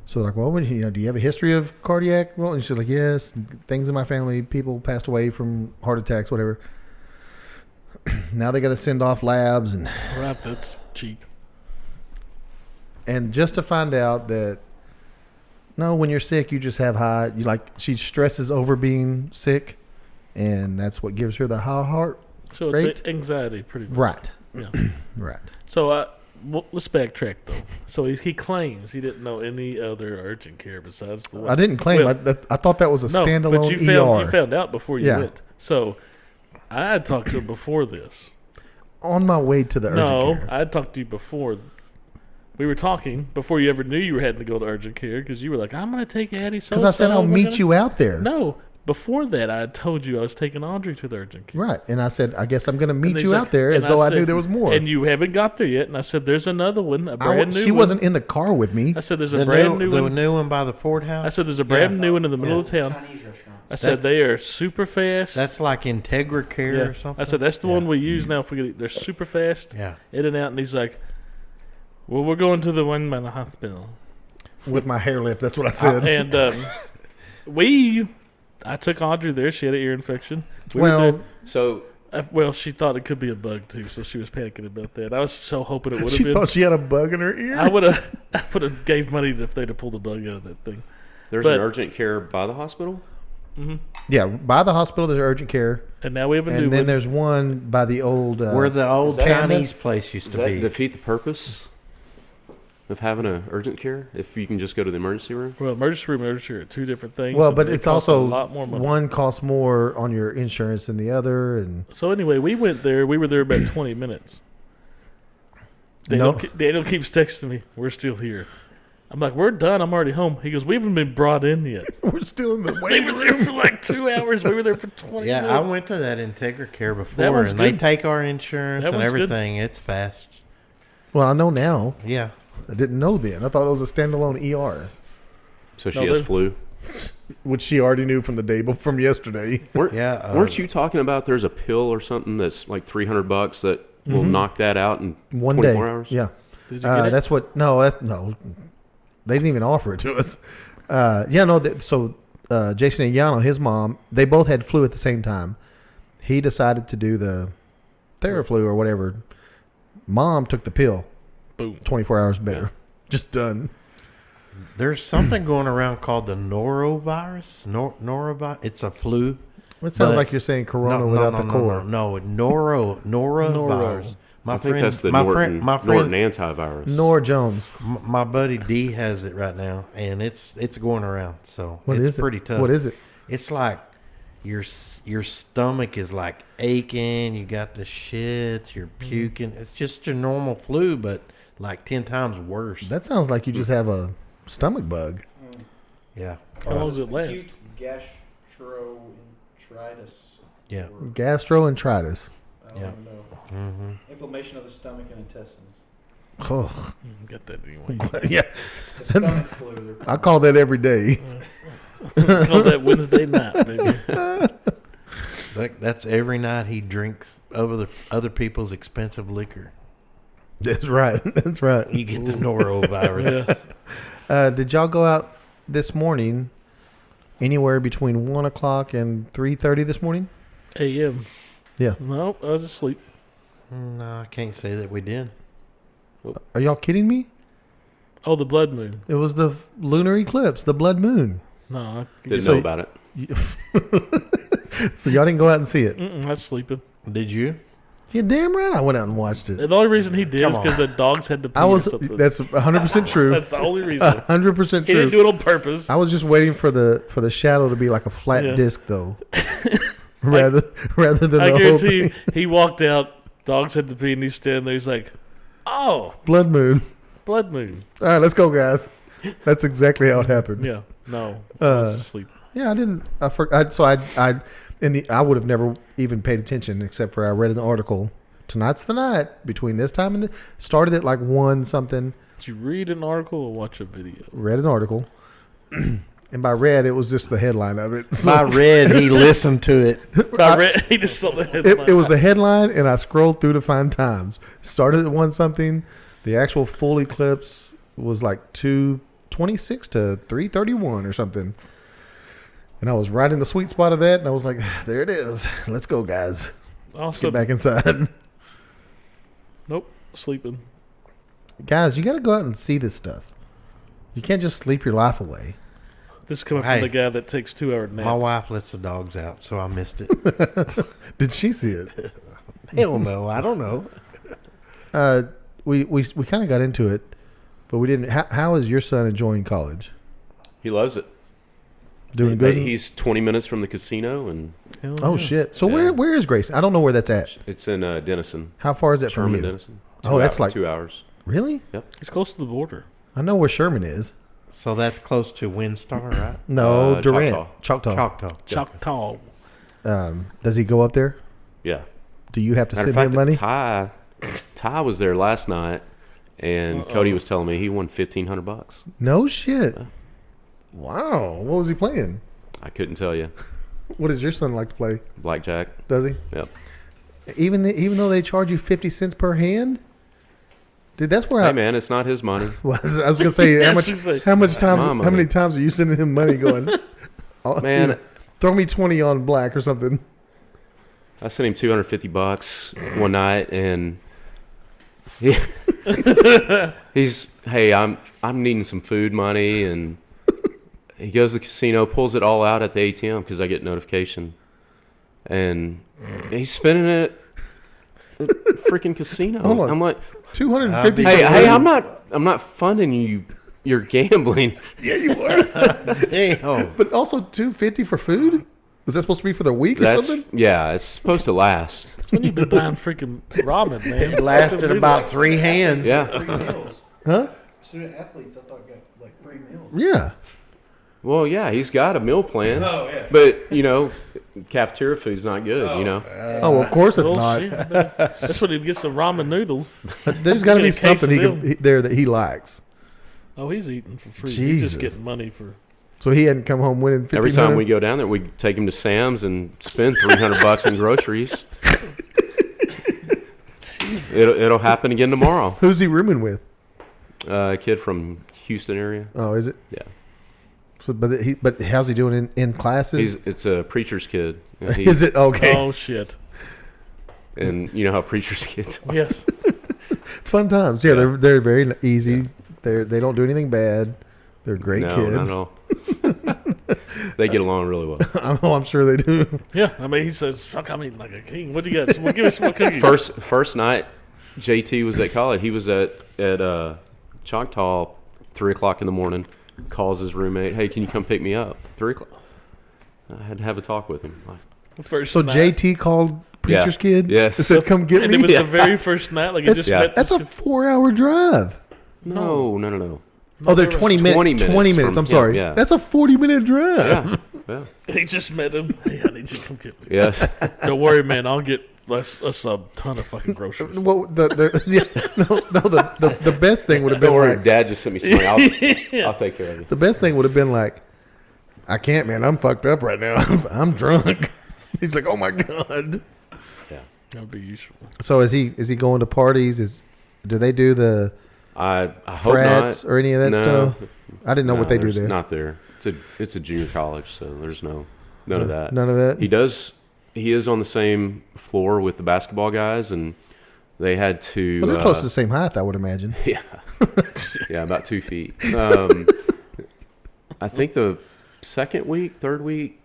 So like, well, do you have a history of cardiac? Well, and she's like, yes, things in my family, people passed away from heart attacks, whatever. Now they got to send off labs and Right, that's cheap. just to find out that no, when you're sick, you just have she stresses over being sick, and that's what gives her the high heart So rate. it's anxiety, pretty much. Right, Yeah. right. So let's backtrack though. So he claims he didn't know any other urgent care besides the one. I didn't claim. Well, I thought that was a no, standalone but you ER. found out before you Yeah. went. So I had talked to him before this. On my way to the urgent No, care. I had talked to you before. We were talking before you ever knew you were having to go to urgent care because you were like, I'm going to take Addie. Because I said I'll meet you out there. No, before that I had told you I was taking Audrey to the urgent care. Right. And I said, I guess I'm going to meet And you he's out like- there as and though I said- knew there was more. And you haven't got there yet. And I said, there's another one, a brand new one. She wasn't in the car with me. I said, there's a The brand new the one. new one by the Ford House? I said, there's a brand new one in the middle of town. Chinese restaurant. I said, That's- they are super fast. That's like Integra Care yeah. or something? I said, that's the Yeah. one we use now. If we get, they're super fast. Yeah. In and out. And he's like, well, we're going to the one by the hospital. With my hair lip. That's what I said. And I took Audrey there. She had an ear infection. We were well, there. So Well, she thought it could be a bug too, so she was panicking about that. I was so hoping it would have She been. thought she had a bug in her ear. I would have gave money if they'd have pulled the bug out of that thing. There's But- an urgent care by the hospital. Yeah, by the hospital, there's urgent care. And now we have a new And then one. there's one by the old. Where the old that- Chinese place used Does to that be. defeat the purpose of having an urgent care if you can just go to the emergency room? Well, emergency room and urgent care are two different things. Well, and but they it's cost also a lot more money. one costs more on your insurance than the other, and So anyway, we went there. We were there about 20 minutes. No. Daniel keeps texting me, "We're still here." I'm like, "We're done. I'm already home." He goes, "We haven't been brought in yet." we're still in the They waiting were there room. for like 2 hours. We were there for 20 Yeah, minutes. I went to that Integra Care That before, one's and they good. take our insurance That and one's good. everything. It's fast. Well, I know now. Yeah. I didn't know then. I thought it was a standalone ER, So she No, has they- flu. which she already knew from the day from yesterday. Yeah. Weren't you talking about there's a pill or something that's like $300 that will knock that out in One 24 day. hours? Yeah. Did you get it? That's what. No, no. They didn't even offer it to us. Yeah, no. So Jason and Yano, his mom, they both had flu at the same time. He decided to do the Theraflu or whatever. Mom took the pill. Boom. 24 hours better. Yeah. Just done. There's something going around called the norovirus. Norovirus. It's a flu. It sounds But- like you're saying Corona without the core. No, norovirus. I think that's the Norton antivirus. Nor Jones. My buddy D has it right now, and it's going around. So What it's is pretty it? tough. What is it? It's like your stomach is like aching. You got the shits. You're puking. It's just your normal flu, but like 10 times worse. That sounds like you just have a stomach bug. Yeah, How long does it last? Acute gastroenteritis. yeah. Or, Gastroenteritis. I don't Yeah. know. Mm-hmm. Inflammation of the stomach and intestines. Oh, Got that anyway. yeah. The stomach flu. they're I call that every day. Call that Wednesday night, baby. That's every night he drinks other people's expensive liquor. That's right. That's right. You get the norovirus. Did y'all go out this morning anywhere between 1 o'clock and 3:30 this morning? A.M. Yeah. Nope, I was asleep. No, I can't say that we did. Are y'all kidding me? Oh, the blood moon. It was the lunar eclipse, the blood moon. No, I Didn't So- know about it. So y'all didn't go out and see it? I was sleeping. Did you? Yeah, damn right I went out and watched it. And the only reason he did is Come because the dogs had to pee I was. or something. That's 100% true. That's the only reason. 100% He didn't true. do it on purpose. I was just waiting for the shadow to be like a flat Yeah. disc though, rather than I the whole guarantee you, thing. he walked out, dogs had to pee, and he's standing there. He's like, oh, Blood moon. blood moon. All right, let's go, guys. That's exactly how it happened. Yeah, no, I was asleep. Yeah, I didn't. I forgot. So I would have never even paid attention except for I read an article. Tonight's the night between this time and started at like 1 something. Did you read an article or watch a video? Read an article, and by read it was just the headline of it. So I read he listened to it. I read. He just saw the headline. it was the headline, and I scrolled through to find times. Started at 1 something. The actual full eclipse was like 2:26 to 3:31 or something. And I was right in the sweet spot of that, and I was like, "There it is. Let's go, guys. Let's Also, get back inside." nope, sleeping. Guys, you got to go out and see this stuff. You can't just sleep your life away. This is coming Hey. from the guy that takes 2-hour naps. My wife lets the dogs out, so I missed it. Did she see it? Hell no, I don't know. We kind of got into it, but we didn't. How is your son enjoying college? He loves it. Doing good? He's 20 minutes from the casino, and Hell Oh yeah. shit! So Yeah. where is Grace? I don't know where that's at. it's in Denison. How far is that from Sherman, you? Denison. Oh, that's like 2 hours. really? He's close to the border. I know where Sherman is. So that's close to Windstar, right? No, Durant, Choctaw. Choctaw. Choctaw. Choctaw. Does he go up there? Yeah. Do you have to Matter send of him fact, money? Ty was there last night, and Cody was telling me he won $1,500. No shit. Wow. What was he playing? I couldn't tell you. What does your son like to play? Blackjack. Does he? Yep. Even though they charge you 50 cents per hand, dude, that's where Hey man, it's not his money. Well, I was gonna say how much That's just how much times my how money. many times are you sending him money going? "Oh, Man. throw me 20 on black or something. I sent him $250 one night, and he's, hey, I'm needing some food money, and he goes to the casino, pulls it all out at the ATM because I get notification, and he's spending it at freaking casino. Hold on. I'm like, 250. hey, I'm not funding you. You're gambling. Yeah, you were. Damn. But also 250 for food? Was that supposed to be for the week or something? Yeah, it's supposed to last. That's when you've been buying freaking ramen, man. It lasted about 3 hands. Yeah. 3 meals. Huh? Student athletes, I thought got like 3 meals. Yeah. Well, yeah, he's got a meal plan. Oh yeah. But, cafeteria food's not good, Oh, of course it's Well, not. shit, that's when he gets the ramen noodles. There's got to Get be a case something of them. there that he likes. Oh, he's eating for free. He's Jesus. just getting money for. So he hadn't come home winning 1500. Every time we go down there, we take him to Sam's and spend $300 in groceries. It'll happen again tomorrow. Who's he rooming with? A kid from Houston area. Oh, is it? Yeah. So, but how's he doing in classes? It's a preacher's kid. Is it okay? Oh shit! And you know how preacher's kids are. Yes. Fun times. Yeah, they're very easy. They don't do anything bad. They're great No, kids. not at all. They get along really well. I'm sure they do. Yeah. I mean, he says, "Fuck, I'm eating like a king." What do you got? Give us some cookies. First night, JT was at college. He was at Choctaw, 3:00 in the morning. Calls his roommate, "Hey, can you come pick me up?" 3:00. I had to have a talk with him. First So night. JT called preacher's kid. Yes. and said, "Come get And me." it was the very first night. Like he That's- just yeah. met. That's a 4-hour drive. No. Oh, they're 20 minutes. 20 minutes. from I'm sorry. him, yeah. That's a 40-minute drive. Yeah. He just met him. Hey, I need you to come get me. Yes. Don't worry, man. I'll get us a ton of fucking groceries. Well, the best thing would have Don't been worry, like, Dad just sent me some money. I'll take care of you. the best thing would have been like, I can't, man. I'm fucked up right now. I'm drunk. He's like, oh my god. That would be useful. So is he going to parties? Do they do the I hope frats not. or any of that No. stuff? I didn't know what they do there's there. Not there. It's a junior college, so there's none of that. None of that. He is on the same floor with the basketball guys, and they had to. Well, they're close to the same height, I would imagine. Yeah, about 2 feet. I think the third week,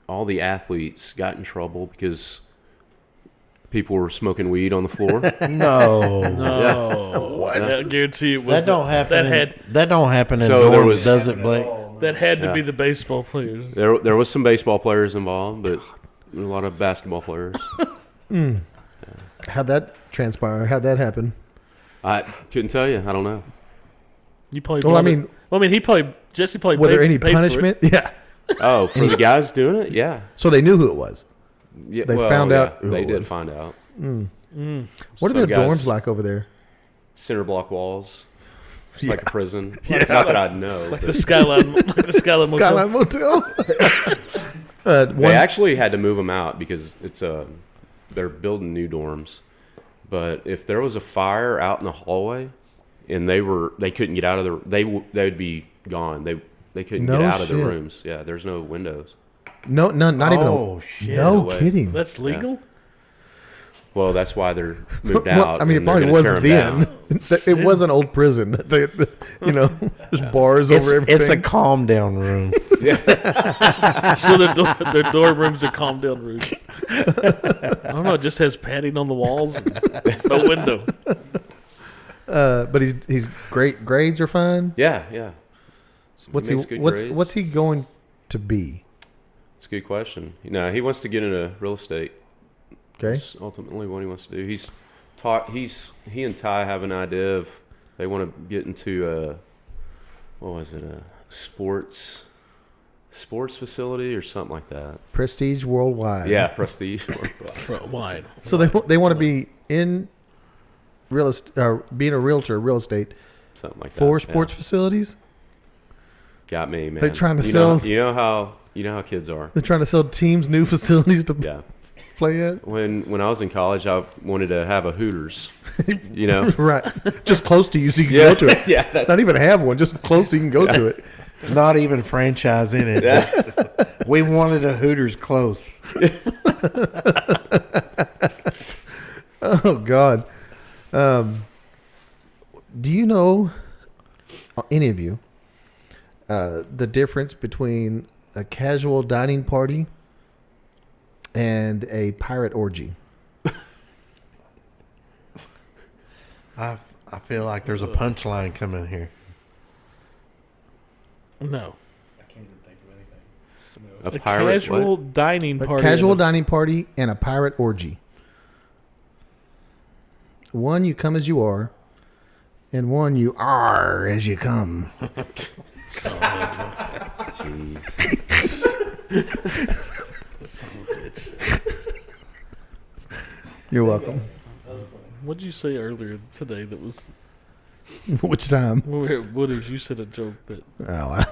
all the athletes got in trouble because people were smoking weed on the floor. No. No, What? I guarantee it was. That don't happen. That That don't happen in So there dorms, was- does it, Blake? That had to Yeah. be the baseball players. There was some baseball players involved, but a lot of basketball players. How'd that transpire? How'd that happen? I couldn't tell you. I don't know. You played. Well, I mean, he played. Jesse played. were there any paid for it. punishment? Yeah. Oh, for the guys doing it, yeah. So they knew who it was. Yeah, They found out who They it did was. find out. What are Some their guys- dorms like over there? Cinder block walls, Yeah. like a prison. Not that I'd know. Like but the Skyline Motel. Skyline Motel. they One, actually had to move them out because they're building new dorms. But if there was a fire out in the hallway, and they couldn't get out of they would be gone. They couldn't No get out of shit. their rooms. Yeah, there's no windows. no, not even. Oh, shit. No No way. kidding. That's legal. Well, that's why they're moved Well, out. I mean, it and they're probably gonna was tear 'em then. down. It was an old prison. There's bars over everything. It's a calm down room. So their dorm rooms are calm down rooms. I don't know. It just has padding on the walls, and no window. But he's great. Grades are fine. Yeah. What's makes good what's grades. what's he going to be? It's a good question. He wants to get into real estate. Okay. That's ultimately what he wants to do. He and Ty have an idea of they want to get into a sports facility or something like that. Prestige worldwide. Yeah, prestige. Wide. So they want to be in real estate, being a realtor, real estate Something like that. for yeah. sports facilities. Got me, man. They're trying to you sell- Know, you know how kids are. They're trying to sell teams new facilities to Yeah. play at. When I was in college, I wanted to have a Hooters. Right. Just close to you so you can Yeah. go to it. Yeah. That's, Not even have one, just close so you can go to it. Not even franchise in it. Just, we wanted a Hooters close. Oh God. Do you know, any of you, the difference between a casual dining party and a pirate orgy? I feel like there's a punchline coming here. No. I can't even think of anything. A A pirate. casual What? dining A party. casual dining party and a pirate orgy. One, you come as you are, and one, you are as you come. Jeez. Son of a bitch. You're welcome. What'd you say earlier today that was... Which time? When we were at Woody's, you said a joke that... Oh, I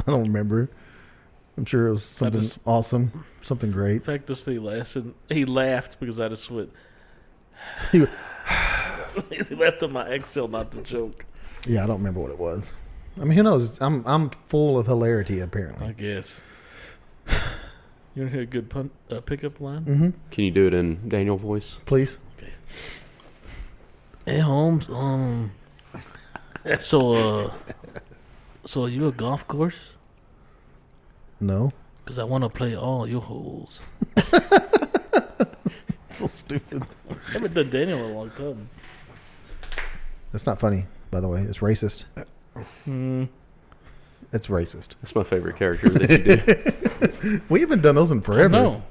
don't remember. I'm sure it was something awesome, something In great. fact, just he laughed because I just went... He- he laughed at my exhale, not the joke. Yeah, I don't remember what it was. I mean, who knows? I'm full of hilarity, apparently. I guess. You want to hear a good pickup line? Mm-hmm. Can you do it in Daniel voice? Please. Hey Holmes, so are you a golf course? No. Because I want to play all your holes. So stupid. I haven't done Daniel in a long time. That's not funny, by the way. It's racist. Mm, It's racist. That's my favorite character that you do. We haven't done those in forever. no,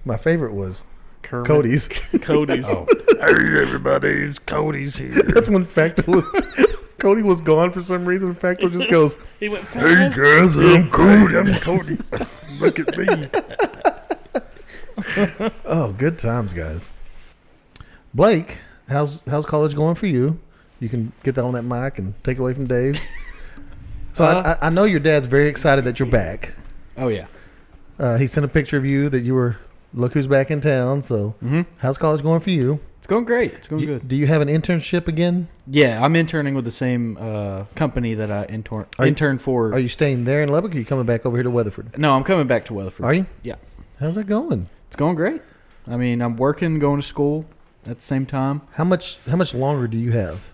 My favorite was Kermit. Cody's. Cody's. Oh. Hey everybody, it's Cody's here. That's when Factor was... Cody was gone for some reason. Factor just goes, He went "Hey five. guys, I'm Cody." I'm Cody. Look at me. Oh, good times, guys. Blake, how's college going for you? You can get that on that mic and take it away from Dave. So I know your dad's very excited that you're back. Oh yeah. He sent a picture of you that you were, look who's back in town. So how's college going for you? It's going great. It's going good. Do you have an internship again? Yeah, I'm interning with the same company that I interned for. Are you staying there in Lubbock or are you coming back over here to Weatherford? No, I'm coming back to Weatherford. Are you? Yeah. How's it going? It's going great. I mean, I'm working, going to school at the same time. How much longer do you have?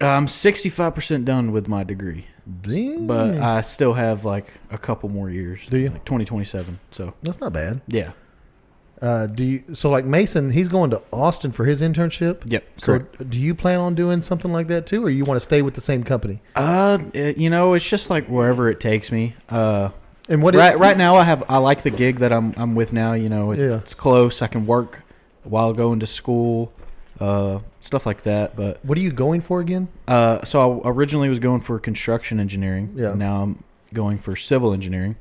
I'm 65% done with my degree, Damn. but I still have like a couple more years. Do you? Like 2027. So That's not bad. yeah. So like Mason, he's going to Austin for his internship. Yep. So Correct. do you plan on doing something like that too, or you want to stay with the same company? It's just like wherever it takes me. And what Right now, I like the gig that I'm with now. It's close. I can work while going to school, stuff like that. But What are you going for again? so I originally was going for construction engineering. Yeah. And now I'm going for civil engineering,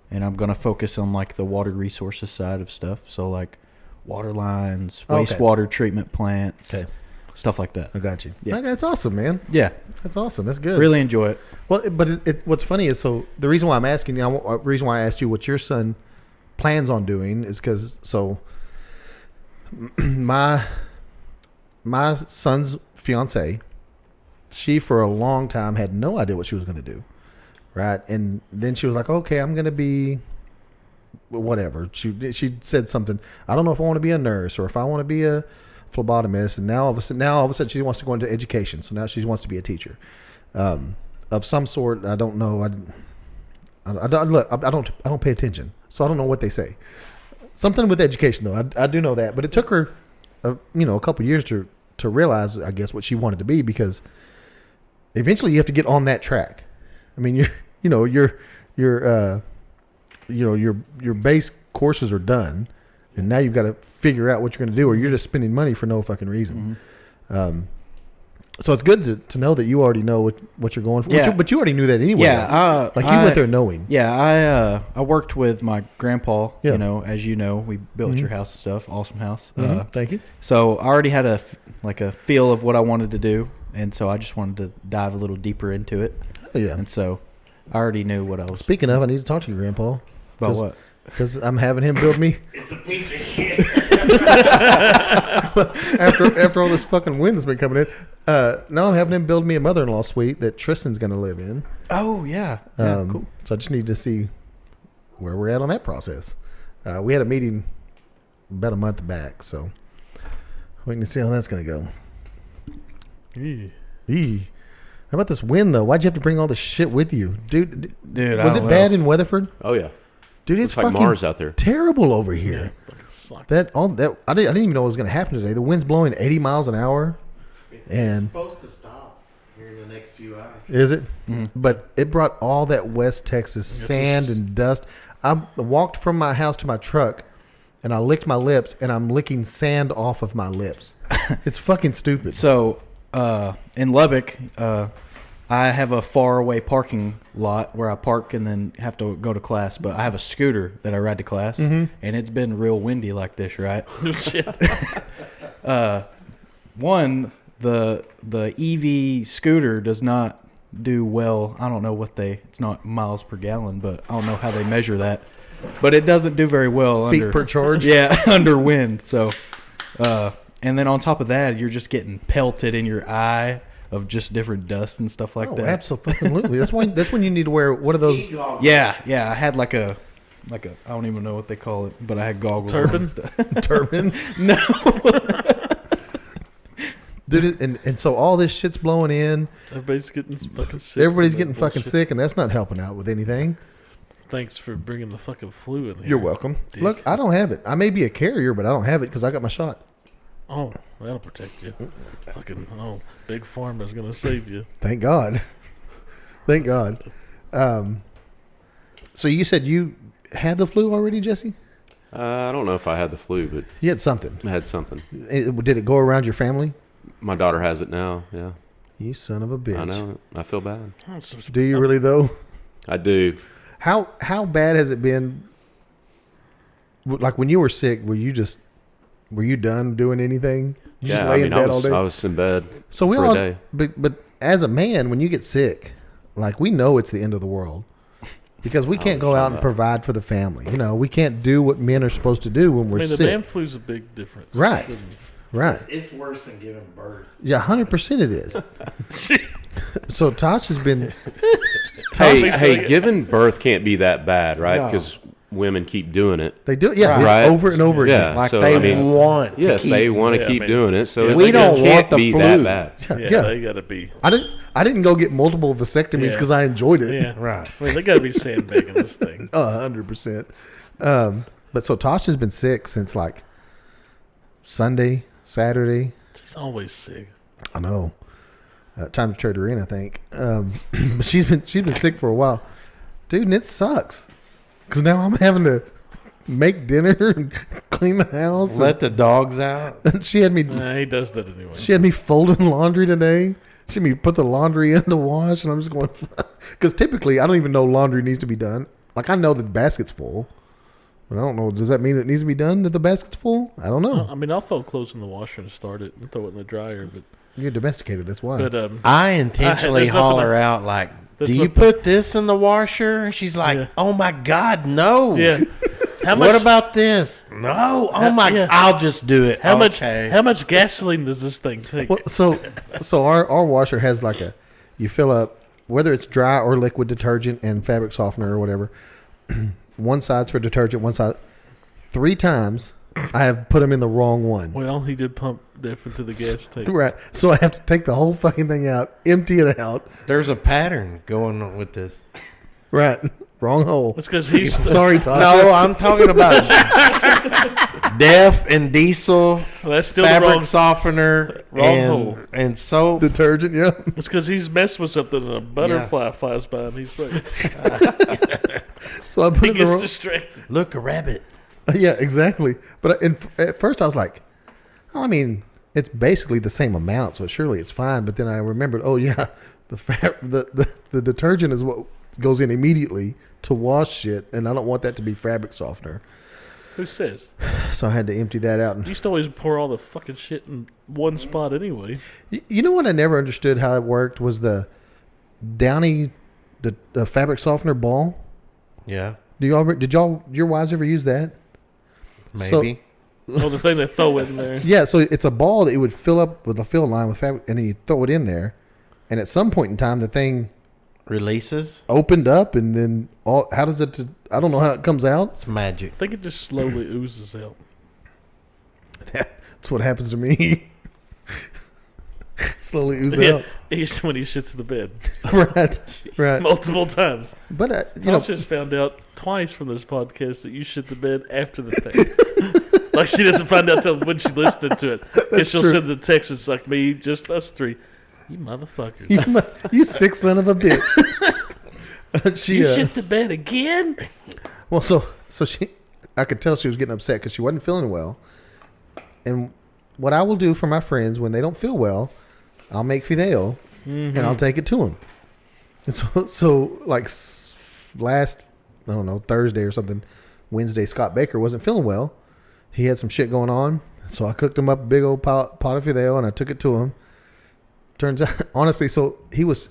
and I'm going to focus on like the water resources side of stuff. So like water lines, Okay. wastewater treatment plants, Okay. stuff like that. I got you. Yeah. Okay, that's awesome, man. Yeah, That's awesome. That's good. really enjoy it. Well, but what's funny is, so the reason why I'm asking you, the reason why I asked you what your son plans on doing is because my son's fiance, she for a long time had no idea what she was going to do, right? And then she was like, "Okay, I'm going to be whatever." She said something. I don't know if I want to be a nurse or if I want to be a phlebotomist. And now all of a sudden she wants to go into education. So now she wants to be a teacher. Of some sort. I don't know. I don't pay attention, so I don't know what they say. Something with education, though. I do know that, but it took her, a couple years to realize, I guess, what she wanted to be, because eventually you have to get on that track. I mean, your base courses are done, and now you've got to figure out what you're going to do, or you're just spending money for no fucking reason. So it's good to know that you already know what you're going for. Yeah. But you already knew that anyway. Yeah, you went there knowing. Yeah, I worked with my grandpa. Yeah. As you know, we built your house and stuff. Awesome house. Thank you. So I already had a feel of what I wanted to do, and so I just wanted to dive a little deeper into it. Oh, yeah. And so I already knew what I was. Speaking of, I need to talk to you, Grandpa. About what? Because I'm having him build me. It's a piece of shit. after all this fucking wind that's been coming in. No, I'm having him build me a mother-in-law suite that Tristan's going to live in. Oh yeah. Cool. So I just need to see where we're at on that process. We had a meeting about a month back, so waiting to see how that's going to go. Eee. How about this wind, though? Why'd you have to bring all this shit with you? Dude, was it bad in Weatherford? Oh yeah, Dude, it's like fucking Mars out there. terrible over here. I didn't even know what was going to happen today. The wind's blowing 80 miles an hour. And supposed to stop here in the next few hours. is it? But it brought all that West Texas sand and dust. I walked from my house to my truck, and I licked my lips, and I'm licking sand off of my lips. It's fucking stupid. So, in Lubbock, I have a far away parking lot where I park and then have to go to class. But I have a scooter that I ride to class, and it's been real windy like this, right? Shit. The EV scooter does not do well. I don't know it's not miles per gallon, but I don't know how they measure that. But it doesn't do very well Feet per charge? Yeah, under wind. So, and then on top of that, you're just getting pelted in your eye of just different dust and stuff like Oh, that. absolutely. That's when you need to wear one of those. Yeah. I had like a I don't even know what they call it, but I had goggles. Turban? Turban. No. Dude, and so all this shit's blowing in. Everybody's getting fucking sick. Everybody's from getting that fucking bullshit. sick, and that's not helping out with anything. Thanks for bringing the fucking flu in here. You're welcome. Dick. Look, I don't have it. I may be a carrier, but I don't have it because I got my shot. Oh, that'll protect you. Fucking, Big Pharma's going to save you. Thank God. Thank God. So you said you had the flu already, Jesse? I don't know if I had the flu, but You had something. I had something. Did it go around your family? My daughter has it now. Yeah, You son of a bitch. I know. I feel bad. Do you really, though? I do. How bad has it been? Like when you were sick, were you done doing anything? You just lay in bed all day? I was in bed So we for all, a day. but as a man, when you get sick, like we know it's the end of the world because we can't go out and provide for the family. You know, we can't do what men are supposed to do when we're the sick. man flu's a big difference. Right. Right. It's worse than giving birth. Yeah, 100% it is. So Tosh has been. Hey, giving birth can't be that bad, right? No. Because women keep doing it. They do it, yeah, Right. over and over again. Yeah, Like so they I mean, want to yes, keep. they want to Yeah, keep I mean, doing it. So yeah, it we don't can't want the be flu. that bad. Yeah, they got to be. I didn't go get multiple vasectomies Yeah. because I enjoyed it. Yeah. Right. I mean, they got to be sandbagging this thing. 100%. But so Tosh has been sick since like Sunday, Saturday. She's always sick. I know. Time to trade her in, I think. But she's been sick for a while, dude, and it sucks because now I'm having to make dinner and clean the house. Let the dogs out. And she had me. He does that anyway. She had me folding laundry today. She had me put the laundry in the wash, and I'm just going because typically I don't even know laundry needs to be done. Like I know the basket's full, but I don't know. Does that mean it needs to be done that the basket's full? I don't know. I mean, I'll throw clothes in the washer and start it and throw it in the dryer. But You're domesticated. That's why. I intentionally there's nothing holler I- out like, there's "Do you nothing- put this in the washer?" And she's like, Yeah. "Oh my God, no!" yeah, how much? What about this? No. Oh my! yeah. I'll just do it. how Okay. much gasoline does this thing take? Well, so our washer has like you fill up whether it's dry or liquid detergent and fabric softener or whatever. One side's for detergent, one side. 3 times I have put them in the wrong one. Well, he did pump different to the gas tank. Right. So I have to take the whole fucking thing out, empty it out. There's a pattern going on with this. Right. Wrong hole. It's because he's Sorry, Tasha. No, I'm talking about DEF and diesel that's still the fabric wrong. softener Wrong hole. and soap. Detergent, yeah. It's because he's messed with something and a butterfly flies by and he's like, So I put he it in the gets wrong. distracted. Look, a rabbit. Yeah, exactly. But at first I was like, oh, I mean, it's basically the same amount, so surely it's fine. But then I remembered, oh yeah, the detergent is what goes in immediately to wash shit, and I don't want that to be fabric softener. Who says? So I had to empty that out. You And used to always pour all the fucking shit in one spot anyway. you know what I never understood how it worked was the Downy, the fabric softener ball. Yeah, Did your wives ever use that? maybe. Oh, the thing they throw in there. Yeah, so it's a ball that it would fill up with a fill line with fabric, and then you throw it in there, and at some point in time, the thing Releases. opened up, and then how does it? I don't know how it comes out. It's magic. I think it just slowly oozes out. That's what happens to me. Slowly ooze Yeah, out. he's when he shits the bed Right. multiple times. But I just found out twice from this podcast that you shit the bed after the thing. Like she doesn't find out till when she listened to it. Because she'll true. send the text. It's like me, just us three. You motherfuckers. you sick son of a bitch. She You shit the bed again? well, so she, I could tell she was getting upset because she wasn't feeling well. And what I will do for my friends when they don't feel well, I'll make fideo and I'll take it to them. And so like last, I don't know, Thursday or something, Wednesday, Scott Baker wasn't feeling well. He had some shit going on. So I cooked him up a big old pot of fideo and I took it to him. Turns out, honestly, so he was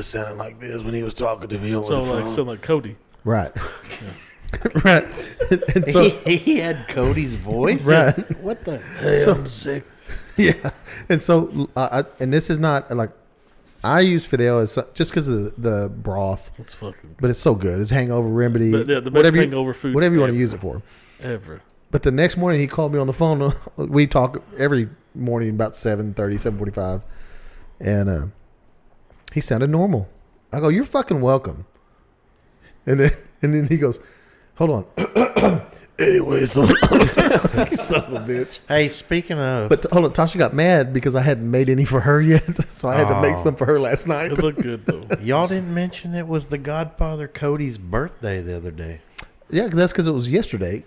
sounding like this when he was talking to me over the phone. So like Cody. Right. Right. And so, he had Cody's voice. right. What the? Hey, So- I'm sick. Yeah. And so, and this is not like, I use fideo as just because of the broth, It's fucking but it's so good. It's hangover remedy. But, yeah, the best whatever hangover food whatever you want to ever. use it for. ever. But the next morning he called me on the phone. We talk every morning about 7:30, 7:45. And he sounded normal. I go, "You're fucking welcome." And then he goes, "Hold on." Anyways, I was like, "You son of a bitch." Hey, speaking of, But hold on, Tasha got mad because I hadn't made any for her yet, so I had to make Oh. some for her last night. It looked good though. y'all didn't mention it was the Godfather Cody's birthday the other day. Yeah, that's because it was yesterday.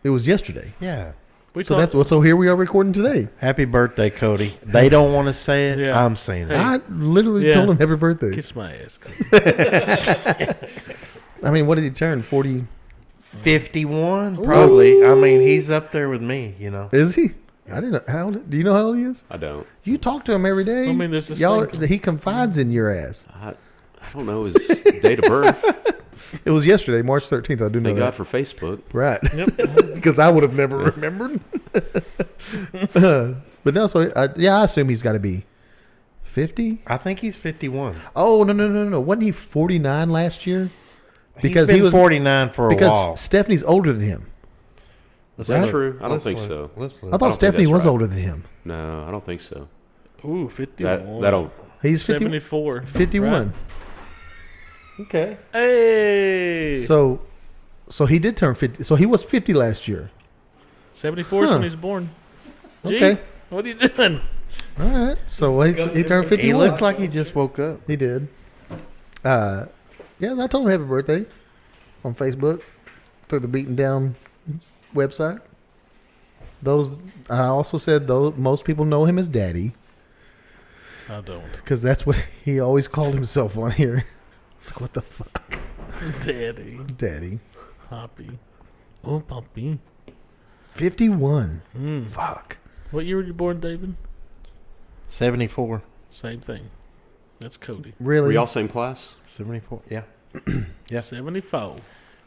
It was yesterday. Yeah. We So talked. so here we are recording today. Happy birthday, Cody. They don't want to say it. Yeah. I'm saying it. Hey. I literally Yeah. told him happy birthday. Kiss my ass. Cody. I mean, what did he turn? 40? 51, probably. I mean, he's up there with me, you know. Is he? I didn't know. How old? Do you know how old he is? I don't. You talk to him every day. I mean, there's this Y'all. thing- He confides in your ass. I don't know his date of birth. It was yesterday, March 13th. I do know Thank that. God for Facebook. Right. Yep. Because I would have never remembered. But no, so I assume he's got to be 50. I think he's 51. Oh no! Wasn't he 49 last year? Because he's he been was 49 for a because while. Stephanie's older than him. Let's Right? look. True. I don't Let's think look. so. Let's look. I thought don't think Stephanie that's was right. older than him. No, I don't think so. Ooh, 51. That'll. He's 50, 74. 51. Right. Okay. Hey. So he did turn 50. So he was 50 last year. 74 is Huh. when he's born. Gee, Okay. what are you doing? All right. So he turned 51. He looks like he just woke up. He did. Yeah, I told him happy birthday on Facebook through the Beaten Down website. I also said most people know him as Daddy I don't. because that's what he always called himself on here. It's like, what the fuck, Daddy. Daddy? Poppy. Oh, Poppy. 51. Mm. Fuck. What year were you born, David? 74. Same thing. That's Cody. Really? Were y'all same class? 74. Yeah. Yeah. 74.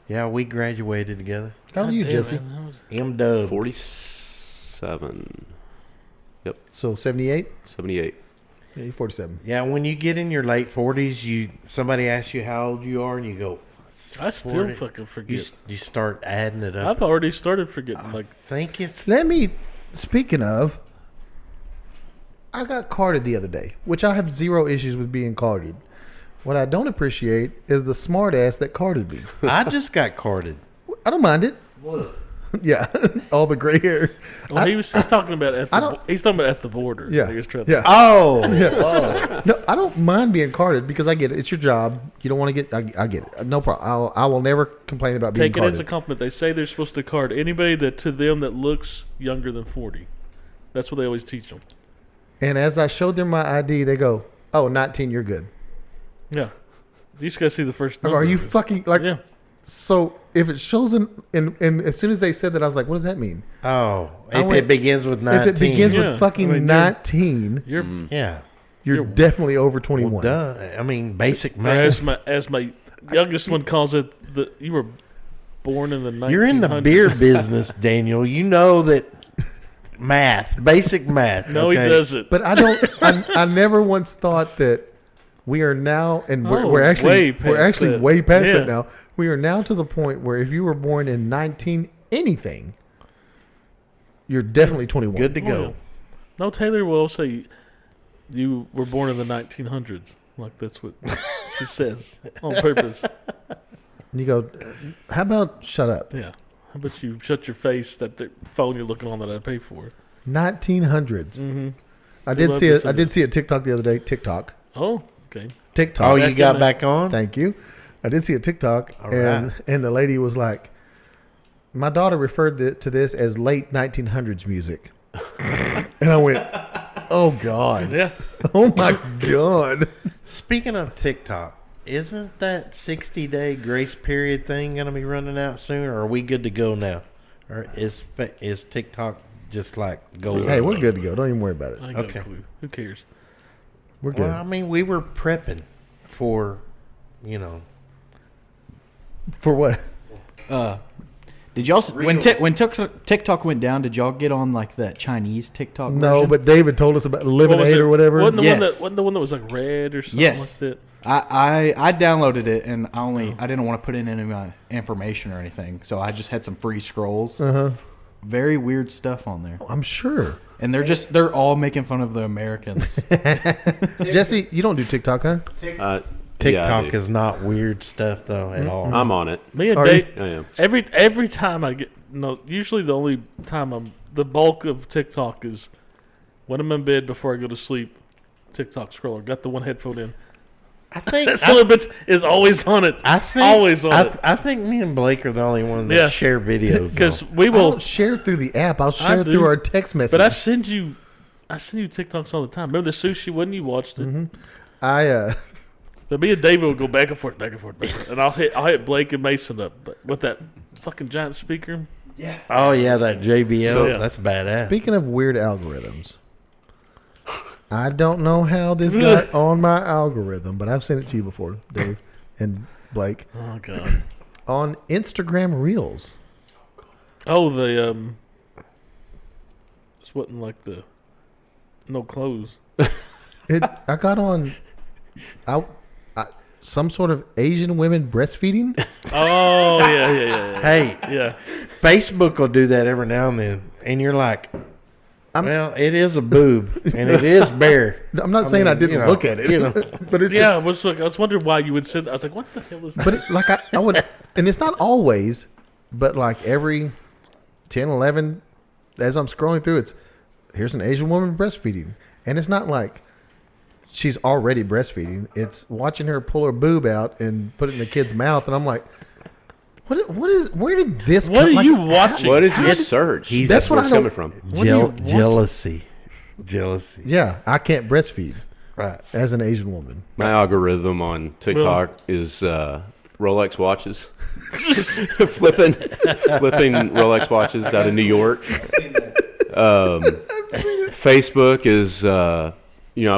Yeah, we graduated together. How old are you, God damn, Jesse? man, that was- M-Dub. 47. So 78? 78. Yeah, you're 47. Yeah, when you get in your late 40s, somebody asks you how old you are, and you go, I still 40. fucking You, forget. you start adding it up. I've already started forgetting. Like, think it's Speaking of, I got carded the other day, which I have zero issues with being carded. What I don't appreciate is the smart ass that carded me. I just got carded. I don't mind it. Yeah, all the gray hair. well, he's talking about he's talking about at the border. Yeah, He was trying yeah. Oh, No, I don't mind being carded because I get it. It's your job. You don't want to get. I get it. No problem. I will never complain about being Take it carded. as a compliment. They say they're supposed to card anybody that to them that looks younger than 40. That's what they always teach them. And as I showed them my ID, they go, "Oh, 19, you're good." Yeah. You just got to see the first I number. go, are you of it. fucking like? Yeah. So if it shows and as soon as they said that, I was like, "What does that mean?" oh! I If went- it begins with 19, If it begins Yeah, with fucking I mean, 19, You're yeah, you're you're- definitely over 21. well, duh. I mean, basic or math. as my youngest one calls it, you were born in the 1900s. You're in the beer business, Daniel. You know that math. Basic math. No, okay? he doesn't. But I don't. I never once thought that we are now, and we're, Oh, we're actually way past we're actually that. way past Yeah. it now. We are now to the point where if you were born in 19 anything, you're definitely 21. Good to Oh, go. yeah. No, Taylor will say you were born in the 1900s. Like that's what she says on purpose. And you go, how about shut up? Yeah. How about you shut your face? That the phone you're looking on that I pay for. 1900s. Mm-hmm. I did love see this it. I did see a TikTok the other day. TikTok. Oh, okay. TikTok. Oh, Back you in got the- back on? Thank you. I did see a TikTok, All and right. and the lady was like, "My daughter referred to this as late 1900s music," and I went, "Oh God, Yeah. oh my God." Speaking of TikTok, isn't that 60-day grace period thing going to be running out soon, or are we good to go now? Or is TikTok just like gold? Hey, we're good to go. Don't even worry about it. I ain't got Okay. a clue. Who cares? We're good. Well, I mean, we were prepping for, For what? Did y'all when TikTok went down? Did y'all get on like that Chinese TikTok? No, version? but David told us about What was Lemonade it? or whatever. Wasn't the Yes. one that was like red or something Yes. like that? I downloaded it and I didn't want to put in any of my information or anything, so I just had some free scrolls. Very weird stuff on there, I'm sure. and they're all making fun of the Americans. Jesse, you don't do TikTok, huh? Yeah, I TikTok do. is not weird stuff though at all. I'm on it. Me and Are Dave, I am. every time I get usually the only time the bulk of TikTok is when I'm in bed before I go to sleep. TikTok scroller, got the one headphone in. I think That son of a bitch is always on it. I think always on it. I think me and Blake are the only ones that Yeah. share videos. Because though. we I will. don't share through the app. I'll share do. through our text message. But I send you TikToks all the time. Remember the sushi one? You watched it. But me and David will go back and forth, back and forth, back and forth. And I'll hit Blake and Mason up but with that fucking giant speaker. Oh yeah, that JBL. So, yeah. That's badass. Speaking of weird algorithms, I don't know how this got on my algorithm, but I've sent it to you before, Dave and Blake. Oh god. On Instagram Reels. Oh, the this wasn't like the no clothes. I got on some sort of Asian women breastfeeding. Oh yeah. Hey, Yeah. Facebook will do that every now and then, and you're like, I'm- well, it is a boob and it is bare. I'm not saying I mean, didn't you know, look at it, you know. but it's Yeah, just, I was wondering why you would send. I was like, what the hell is that? but like I would, and it's not always, but like every 10, 11, as I'm scrolling through, here's an Asian woman breastfeeding, and it's not like she's already breastfeeding. It's watching her pull her boob out and put it in the kid's mouth, and I'm like, where did this What come? are like, you watching? What did you search? He's- That's what where I it's don't- coming from. What do you want? Jealousy. Yeah, I can't breastfeed Right. as an Asian woman. My algorithm on TikTok is Rolex watches, flipping Rolex watches out of New York. Facebook is I've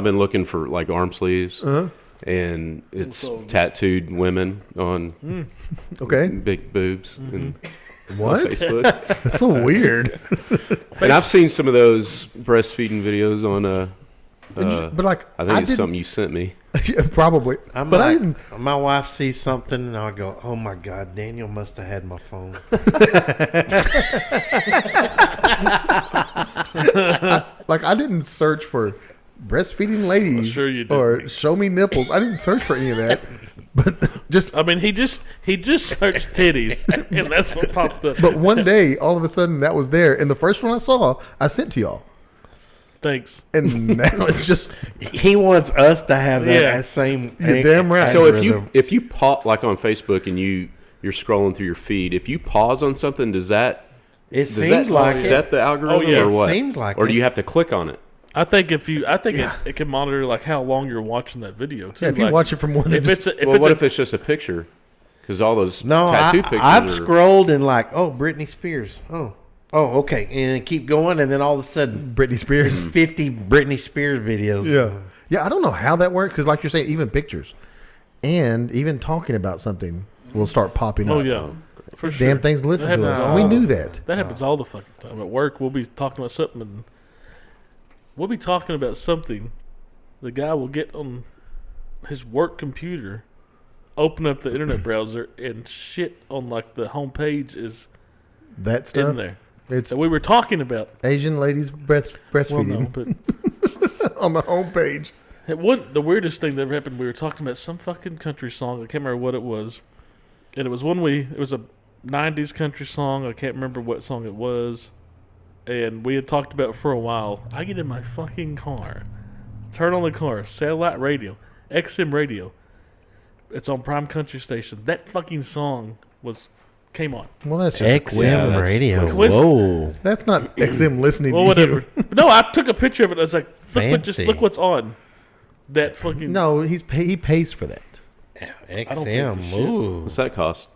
been looking for like arm sleeves, and it's Infos. tattooed women on Okay, big boobs and what? Facebook. That's so weird. And I've seen some of those breastfeeding videos on But like, I think it's didn't- something you sent me. Yeah, probably. I'm But I like, didn't. my wife sees something and I'll go, oh my God, Daniel must have had my phone. Like, I didn't search for breastfeeding ladies sure you or didn't. show me nipples. I didn't search for any of that. But just I mean, he just searched titties, and that's what popped up. but one day, all of a sudden, that was there, and the first one I saw, I sent to y'all, Thanks. and now it's just He wants us to have that Yeah. same. You're damn right. So algorithm. if you pause like on Facebook and you're scrolling through your feed, if you pause on something, does that seems like set the algorithm Oh, yeah. or what? It seems like or do it. you have to click on it? I think it can monitor like how long you're watching that video too. yeah, if you Like, watch it for more than if just, it's Well, what if it's just a picture? Because all those No, tattoo pictures I've are, scrolled and like, oh, Britney Spears. Oh, okay, and keep going, and then all of a sudden, Britney Spears. 50 Britney Spears videos. Yeah, I don't know how that works because, like you're saying, even pictures and even talking about something will start popping oh up. yeah, For Damn sure. things listen That to us. happens We all- knew that. That happens all the fucking time. At work, we'll be talking about something, and we'll be talking about something. The guy will get on his work computer, open up the internet browser, and shit on like the homepage is That stuff. in there It's that we were talking about. Asian ladies Well, breastfeeding no, but on the homepage. the weirdest thing that ever happened. We were talking about some fucking country song. I can't remember what it was, and it was it was a '90s country song. I can't remember what song it was, and we had talked about it for a while. I get in my fucking car, turn on the car, satellite radio, XM radio. It's on Prime Country Station. That fucking song came on. Well, that's just a XM coincidence. radio. Quiz- Whoa. That's not XM listening Well, to whatever. you. No, I took a picture of it. I was like, Fancy. look what's on. That fucking No, he pays for that. don't pay for XM. shit. Ooh. What's that cost?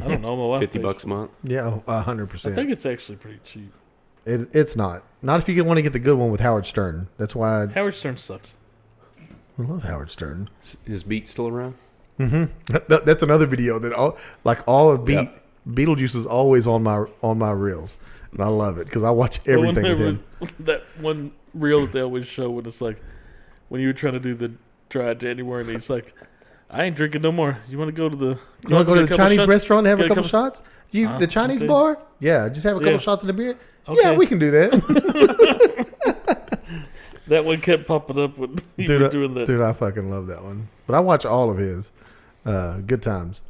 I don't know. My wife $50 pays. a month. Yeah, I 100%. think it's actually pretty cheap. It's not. Not if you want to get the good one with Howard Stern. That's why Howard Stern sucks. I love Howard Stern. Is Beat still around? That's another video that all of Beetlejuice is always on my reels, and I love it because I watch everything with him. That one reel that they always show when it's like when you were trying to do the dry January, and he's like, "I ain't drinking no more. You want to go to the You want to go to the Chinese restaurant and have a Get a couple couple- shots? The Chinese okay. bar? Yeah, just have a couple Yeah. shots of the beer. Okay. Yeah, we can do that. That one kept popping up when you were doing that. Dude, I fucking love that one. But I watch all of his. Good times.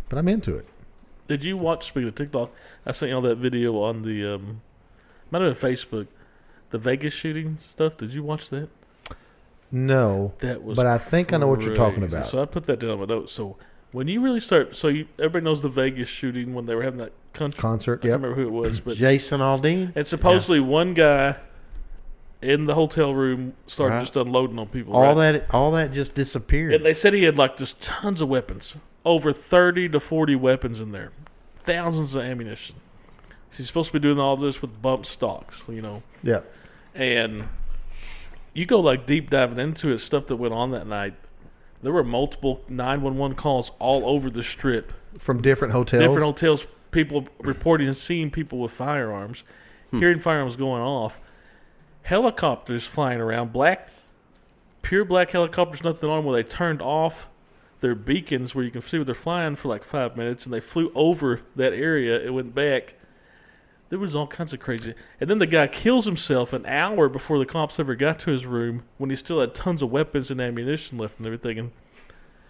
But I'm into it. Did you watch? Speaking of TikTok, I sent you all that video on the might have been Facebook, the Vegas shooting stuff. Did you watch that? No, That was. but I think I know what you're talking crazy. about. So I put that down on my notes. So when you really start, everybody knows the Vegas shooting when they were having that Concert, I yep. can't remember who it was, but Jason Aldean. and supposedly one guy in the hotel room started Right. just unloading on people. All right? that just disappeared. And they said he had like just tons of weapons, over 30 to 40 weapons in there, thousands of ammunition. He's supposed to be doing all this with bump stocks, Yeah. And you go like deep diving into it, stuff that went on that night. There were multiple 911 calls all over the strip, From different hotels. different hotels. People reporting and seeing people with firearms, hearing firearms going off, helicopters flying around, pure black helicopters, nothing on, where they turned off their beacons where you can see where they're flying for like 5 minutes, and they flew over that area and went back. There was all kinds of crazy. And then the guy kills himself an hour before the cops ever got to his room when he still had tons of weapons and ammunition left and everything. And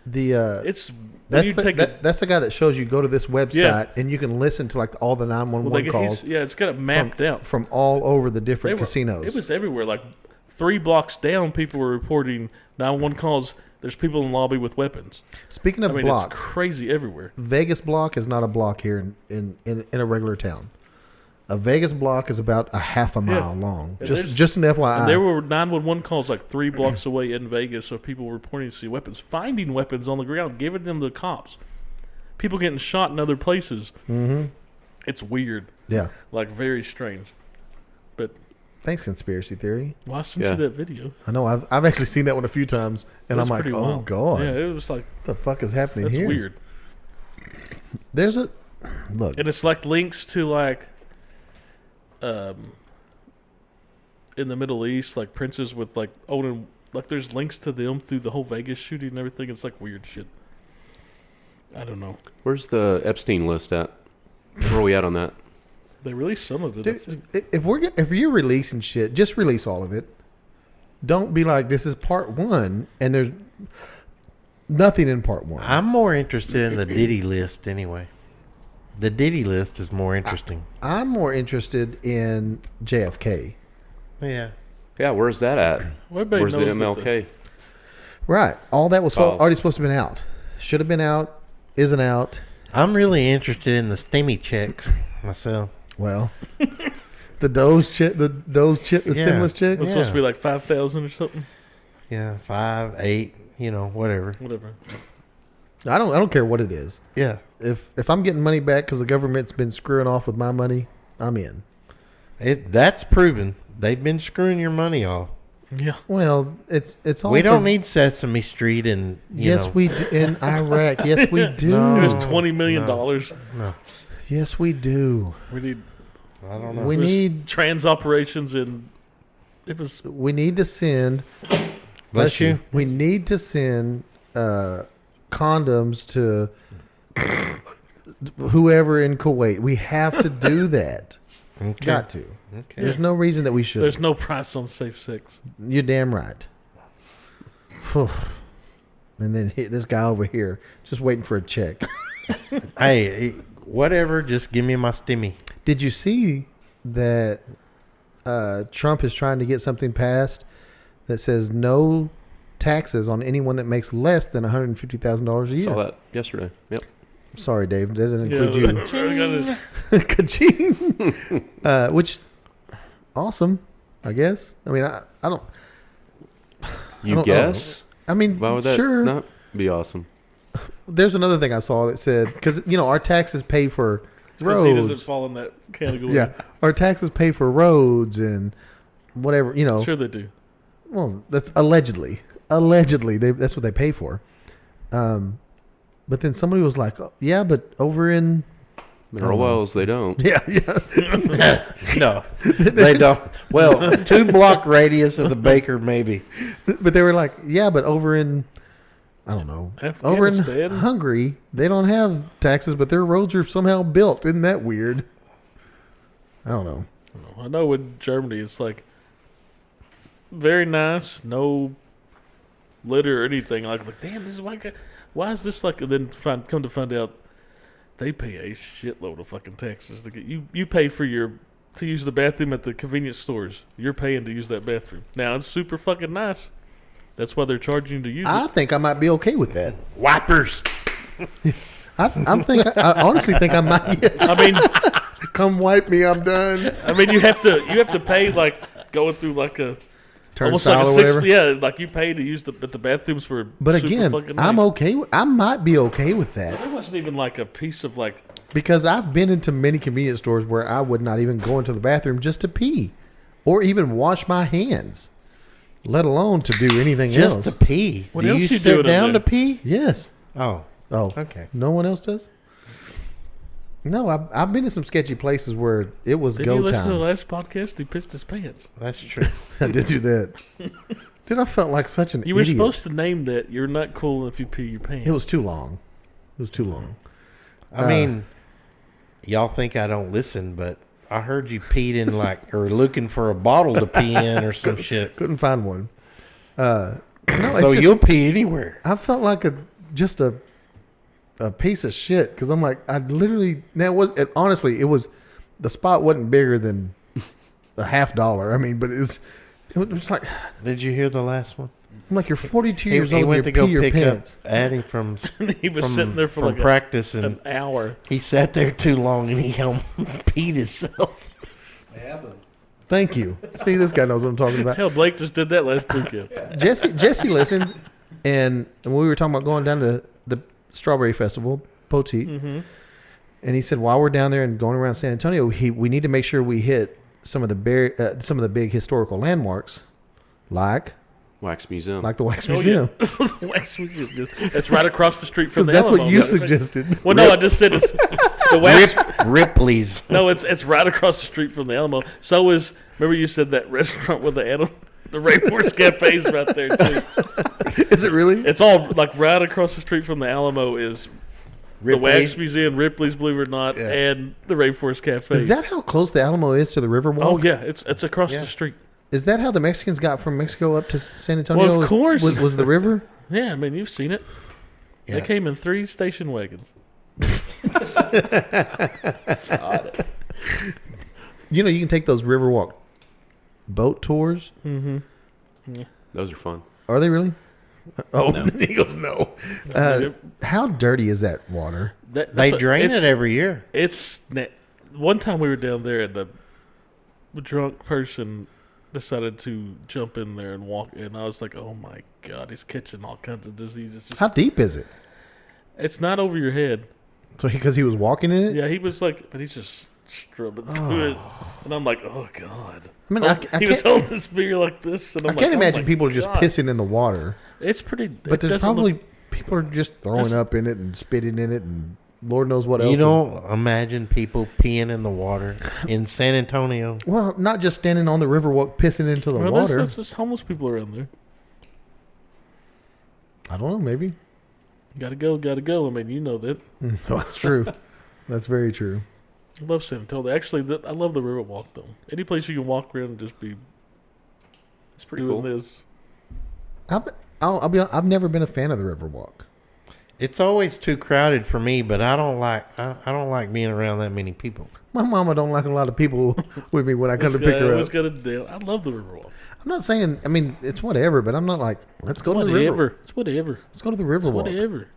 it's when you take that's the guy that shows you go to this website and you can listen to like all the 911 calls it's got it mapped out. from all over the different They were- casinos. It was everywhere. Like 3 blocks down, people were reporting 911 calls. There's people in the lobby with weapons. Speaking of I mean, blocks, it's crazy everywhere. Vegas block is not a block here in a regular town. A Vegas block is about a half a mile long. And there's- Just an FYI. And there were 911 calls like 3 blocks away in Vegas of people reporting to see weapons, finding weapons on the ground, giving them to the cops. People getting shot in other places. Mm-hmm. It's weird. Yeah. Like, very strange. But, Thanks, conspiracy theory. well, I sent Yeah. you that video. I know I've actually seen that one a few times, and It I'm was like, pretty oh wild. god, Yeah, it was like, what the fuck is happening that's here? weird. There's a look. And it's like links to like, in the Middle East, like princes with like owning, like there's links to them through the whole Vegas shooting and everything. It's like weird shit. I don't know. Where's the Epstein list at? Where are we at on that? They released some of it. I think. Dude, if you're releasing shit, just release all of it. Don't be like this is part 1 and there's nothing in part 1. I'm more interested in the Diddy list anyway. The Diddy list is more interesting. I'm more interested in JFK. Yeah. Yeah, where's that at? Well, everybody Where's the knows that MLK? Right. All that was Oh. already supposed to have been out. Should have been out. Isn't out. I'm really interested in the stimmy checks myself. Well, the stimulus checks. It's supposed to be like 5,000 or something. Yeah, 5, 8, whatever. Whatever. I don't care what it is. Yeah. If I'm getting money back because the government's been screwing off with my money, I'm in. That's proven. They've been screwing your money off. Yeah. Well, it's all. We don't for- need Sesame Street and Yes, we do in Iraq. Yes, we do. No. It was $20 million. Yes, we do. We need I don't know. We it was need. trans operations and it was We need to send. Bless you. We need to send condoms to whoever in Kuwait. We have to do that. Okay. Got to. Okay. There's no reason that we should. there's no price on safe sex. You're damn right. Phew. And then this guy over here just waiting for a check. Hey, whatever. Just give me my stimmy. Did you see that Trump is trying to get something passed that says no taxes on anyone that makes less than $150,000 a year? Saw that yesterday. Yep. Sorry, Dave. That doesn't include Yeah, you. Ka-ching. Which, awesome, I guess. I mean, I don't. You don't- guess? I mean, Why would that sure. not be awesome? There's another thing I saw that said, because, our taxes pay for because he doesn't roads. fall in that category. Yeah, our taxes pay for roads and whatever, Sure they do. Well, that's allegedly. Allegedly, that's what they pay for. But then somebody was like, oh, yeah, but over in... Mineral wells, they don't. Yeah. No, they don't. Well, 2-block radius of the baker, maybe. But they were like, yeah, but over in... I don't know. Over in Afghanistan? Hungary, they don't have taxes, but their roads are somehow built. Isn't that weird? I don't know. I know in Germany it's like very nice, no litter or anything. Like damn, this is why is this like? And then come to find out, they pay a shitload of fucking taxes to get you pay for to use the bathroom at the convenience stores. You're paying to use that bathroom. Now it's super fucking nice. That's why they're charging you to use I it. think I might be okay with that. Wipers. I honestly think I might. Yeah. I mean, Come wipe me, I'm done. you have to pay like going through like a almost Turnstile like a or six. whatever. Yeah, like you pay to use the bathrooms were. But super again, fucking I'm nice. okay. I might be okay with that There wasn't even like a piece of like. because I've been into many convenience stores where I would not even go into the bathroom just to pee, or even wash my hands, let alone to do anything Just else. to pee. What Do else you you sit doing down in to there? pee? Yes. Oh, Oh, okay. no one else does. No, I've been to some sketchy places where it was Did go you listen to the time. last podcast? He pissed his pants. That's true. I did do that. Dude, I felt like such an You were idiot. supposed to name that. You're not cool if you pee your pants. It was too long. It was too long. I mean, y'all think I don't listen, but I heard you peed in or looking for a bottle to pee in or some shit. Couldn't find one. No, it's So just, you'll pee anywhere. I felt like just a piece of shit because I'm like I literally honestly it was the spot wasn't bigger than a $50. I mean, but it was like Did you hear the last one? I'm like you're 42 He, years he old. went to You go pee your pick pants. up Addie from He was sitting there for from like practice, an and hour. he sat there too long, and he peed himself. It happens. Thank you. See, this guy knows what I'm talking about. Hell, Blake just did that last weekend. Jesse listens, and when we were talking about going down to the Strawberry Festival, Poteet, Mm-hmm. and he said while we're down there and going around San Antonio, we need to make sure we hit some of the big historical landmarks, like Wax Museum. the Wax Oh, Museum, yeah. Wax Museum. That's right across the street from because the that's what Alamo. you suggested. Well, no, I just said it's the Wax. Ripley's. No, it's right across the street from the Alamo. So remember you said that restaurant with the animal, the Rainforest Cafe's right there too. Is it really? It's all like right across the street from the Alamo is the Wax Ripley's. Museum, Ripley's, believe it or not, Yeah. and the Rainforest Cafe. Is that how close the Alamo is to the Riverwalk? Oh yeah, it's across Yeah. the street. Is that how the Mexicans got from Mexico up to San Antonio? Well, of course. Was the river? Yeah, I mean you've seen it. Yeah. They came in 3 station wagons. You can take those Riverwalk boat tours. Those are fun. Are they really? Oh, he goes no. How dirty is that water? They drain it every year. One time we were down there and a drunk person decided to jump in there and walk, and I was like, "Oh my god, he's catching all kinds of diseases." How deep is it? It's not over your head. So because he was walking in it. Yeah, he was like, but he's just strumming through it. And I'm like, oh god. I mean, He was holding this beer like this, and I I'm can't like, imagine oh my people are just God. pissing in the water. It's pretty. But it there's doesn't probably look- people are just throwing There's- up in it and spitting in it and Lord knows what else. You don't imagine people peeing in the water in San Antonio. Well, not just standing on the riverwalk pissing into the well, water. That's just homeless people around there. I don't know. Maybe. Gotta go. I mean, you know that. No, that's true. That's very true. I love San Antonio. Actually, I love the Riverwalk though. Any place you can walk around and just be It's pretty doing cool. this. I'll be. I've never been a fan of the Riverwalk. It's always too crowded for me, but I don't like being around that many people. My mama don't like a lot of people with me when I come to pick her always up. got a deal. I love the Riverwalk. I'm not saying. I mean, it's whatever, but I'm not like let's go to the river. Whatever. It's whatever. Let's go to the It's Riverwalk. whatever.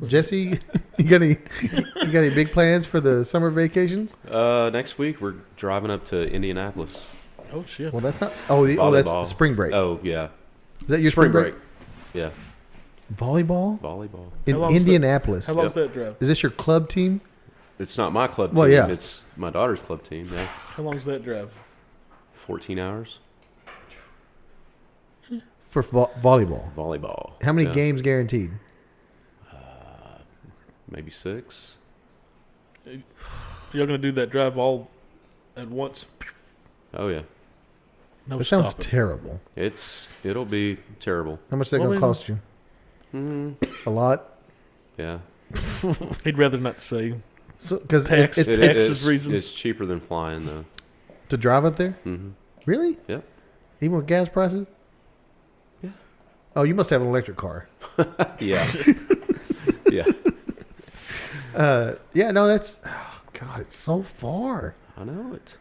Jesse, you got any big plans for the summer vacations? Next week we're driving up to Indianapolis. Oh shit. Well, that's not. Oh, Volleyball. that's spring break. Oh yeah, Is that your spring break? Yeah, Volleyball volleyball. in How long's that- Indianapolis. How long's that drive? Is this your club team? It's not my club team. Well, yeah. It's my daughter's club team. Yeah, How long's that drive? 14 hours For volleyball. volleyball. How many Yeah. games guaranteed? Maybe 6. You're gonna do that drive all at once? Oh yeah, No, That sounds stopping. terrible. it'll be terrible. How much is that Well, going to then- cost you? Mm, A lot. yeah, He'd rather not say. So because Tax. it's Texas reasons. It's cheaper than flying though. to drive up there. Hmm. Really? Yep. Even with gas prices? Yeah. Oh, you must have an electric car. Yeah, yeah. Yeah. No, that's. Oh God, it's so far. I know it.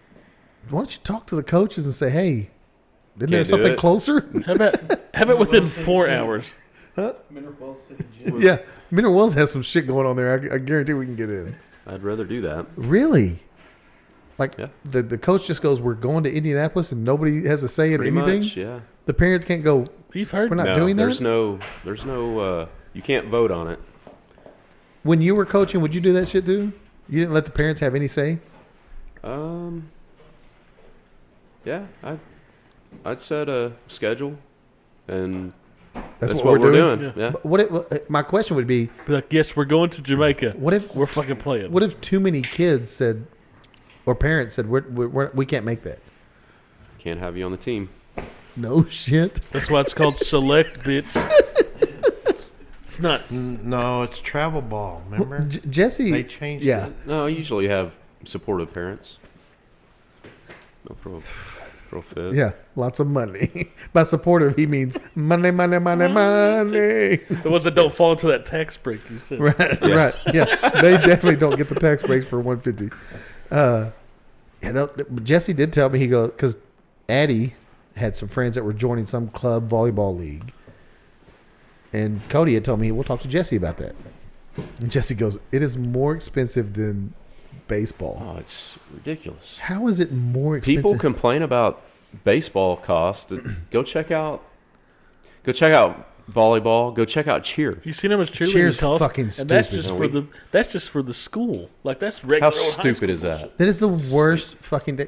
Why don't you talk to the coaches and say, "Hey, isn't there Can't do something it. closer?" How about within 4 hours? Mineral Wells City Gym. Yeah, Mineral Wells has some shit going on there. I guarantee we can get in. I'd rather do that. Really? Like Yeah. the coach just goes, "We're going to Indianapolis," and nobody has a say in Pretty anything. much, yeah. The parents can't go. You've heard We're not no, doing that. there's no. You can't vote on it. When you were coaching, would you do that shit too? You didn't let the parents have any say. Yeah, I'd set a schedule, and That's that's what what we're doing? doing. Yeah. Yeah. But my question would be, Be like, yes, we're going to Jamaica. what if We're fucking playing. what if too many kids said, or parents said, we can't make that? Can't have you on the team. No shit. That's why it's called select, bitch. It's not. No, it's travel ball. Remember? Jesse. They changed Yeah. it. No, I usually have supportive parents. No pro fit. Yeah, lots of money. By supportive, he means money, money, money, money. The ones that don't fall into that tax break you said. Right, Yeah. right. Yeah, they definitely don't get the tax breaks for 150. Jesse did tell me because Addie had some friends that were joining some club volleyball league, and Cody had told me we'll talk to Jesse about that. And Jesse goes, "It is more expensive than baseball." Oh, it's ridiculous. How is it more expensive? People complain about baseball cost. Go check out volleyball. Go check out cheer. You seen how much cheerleading Cheer's costs? fucking And that's stupid. just for the school. Like that's regular. How old high stupid school is that? bullshit. That is the worst fucking thing.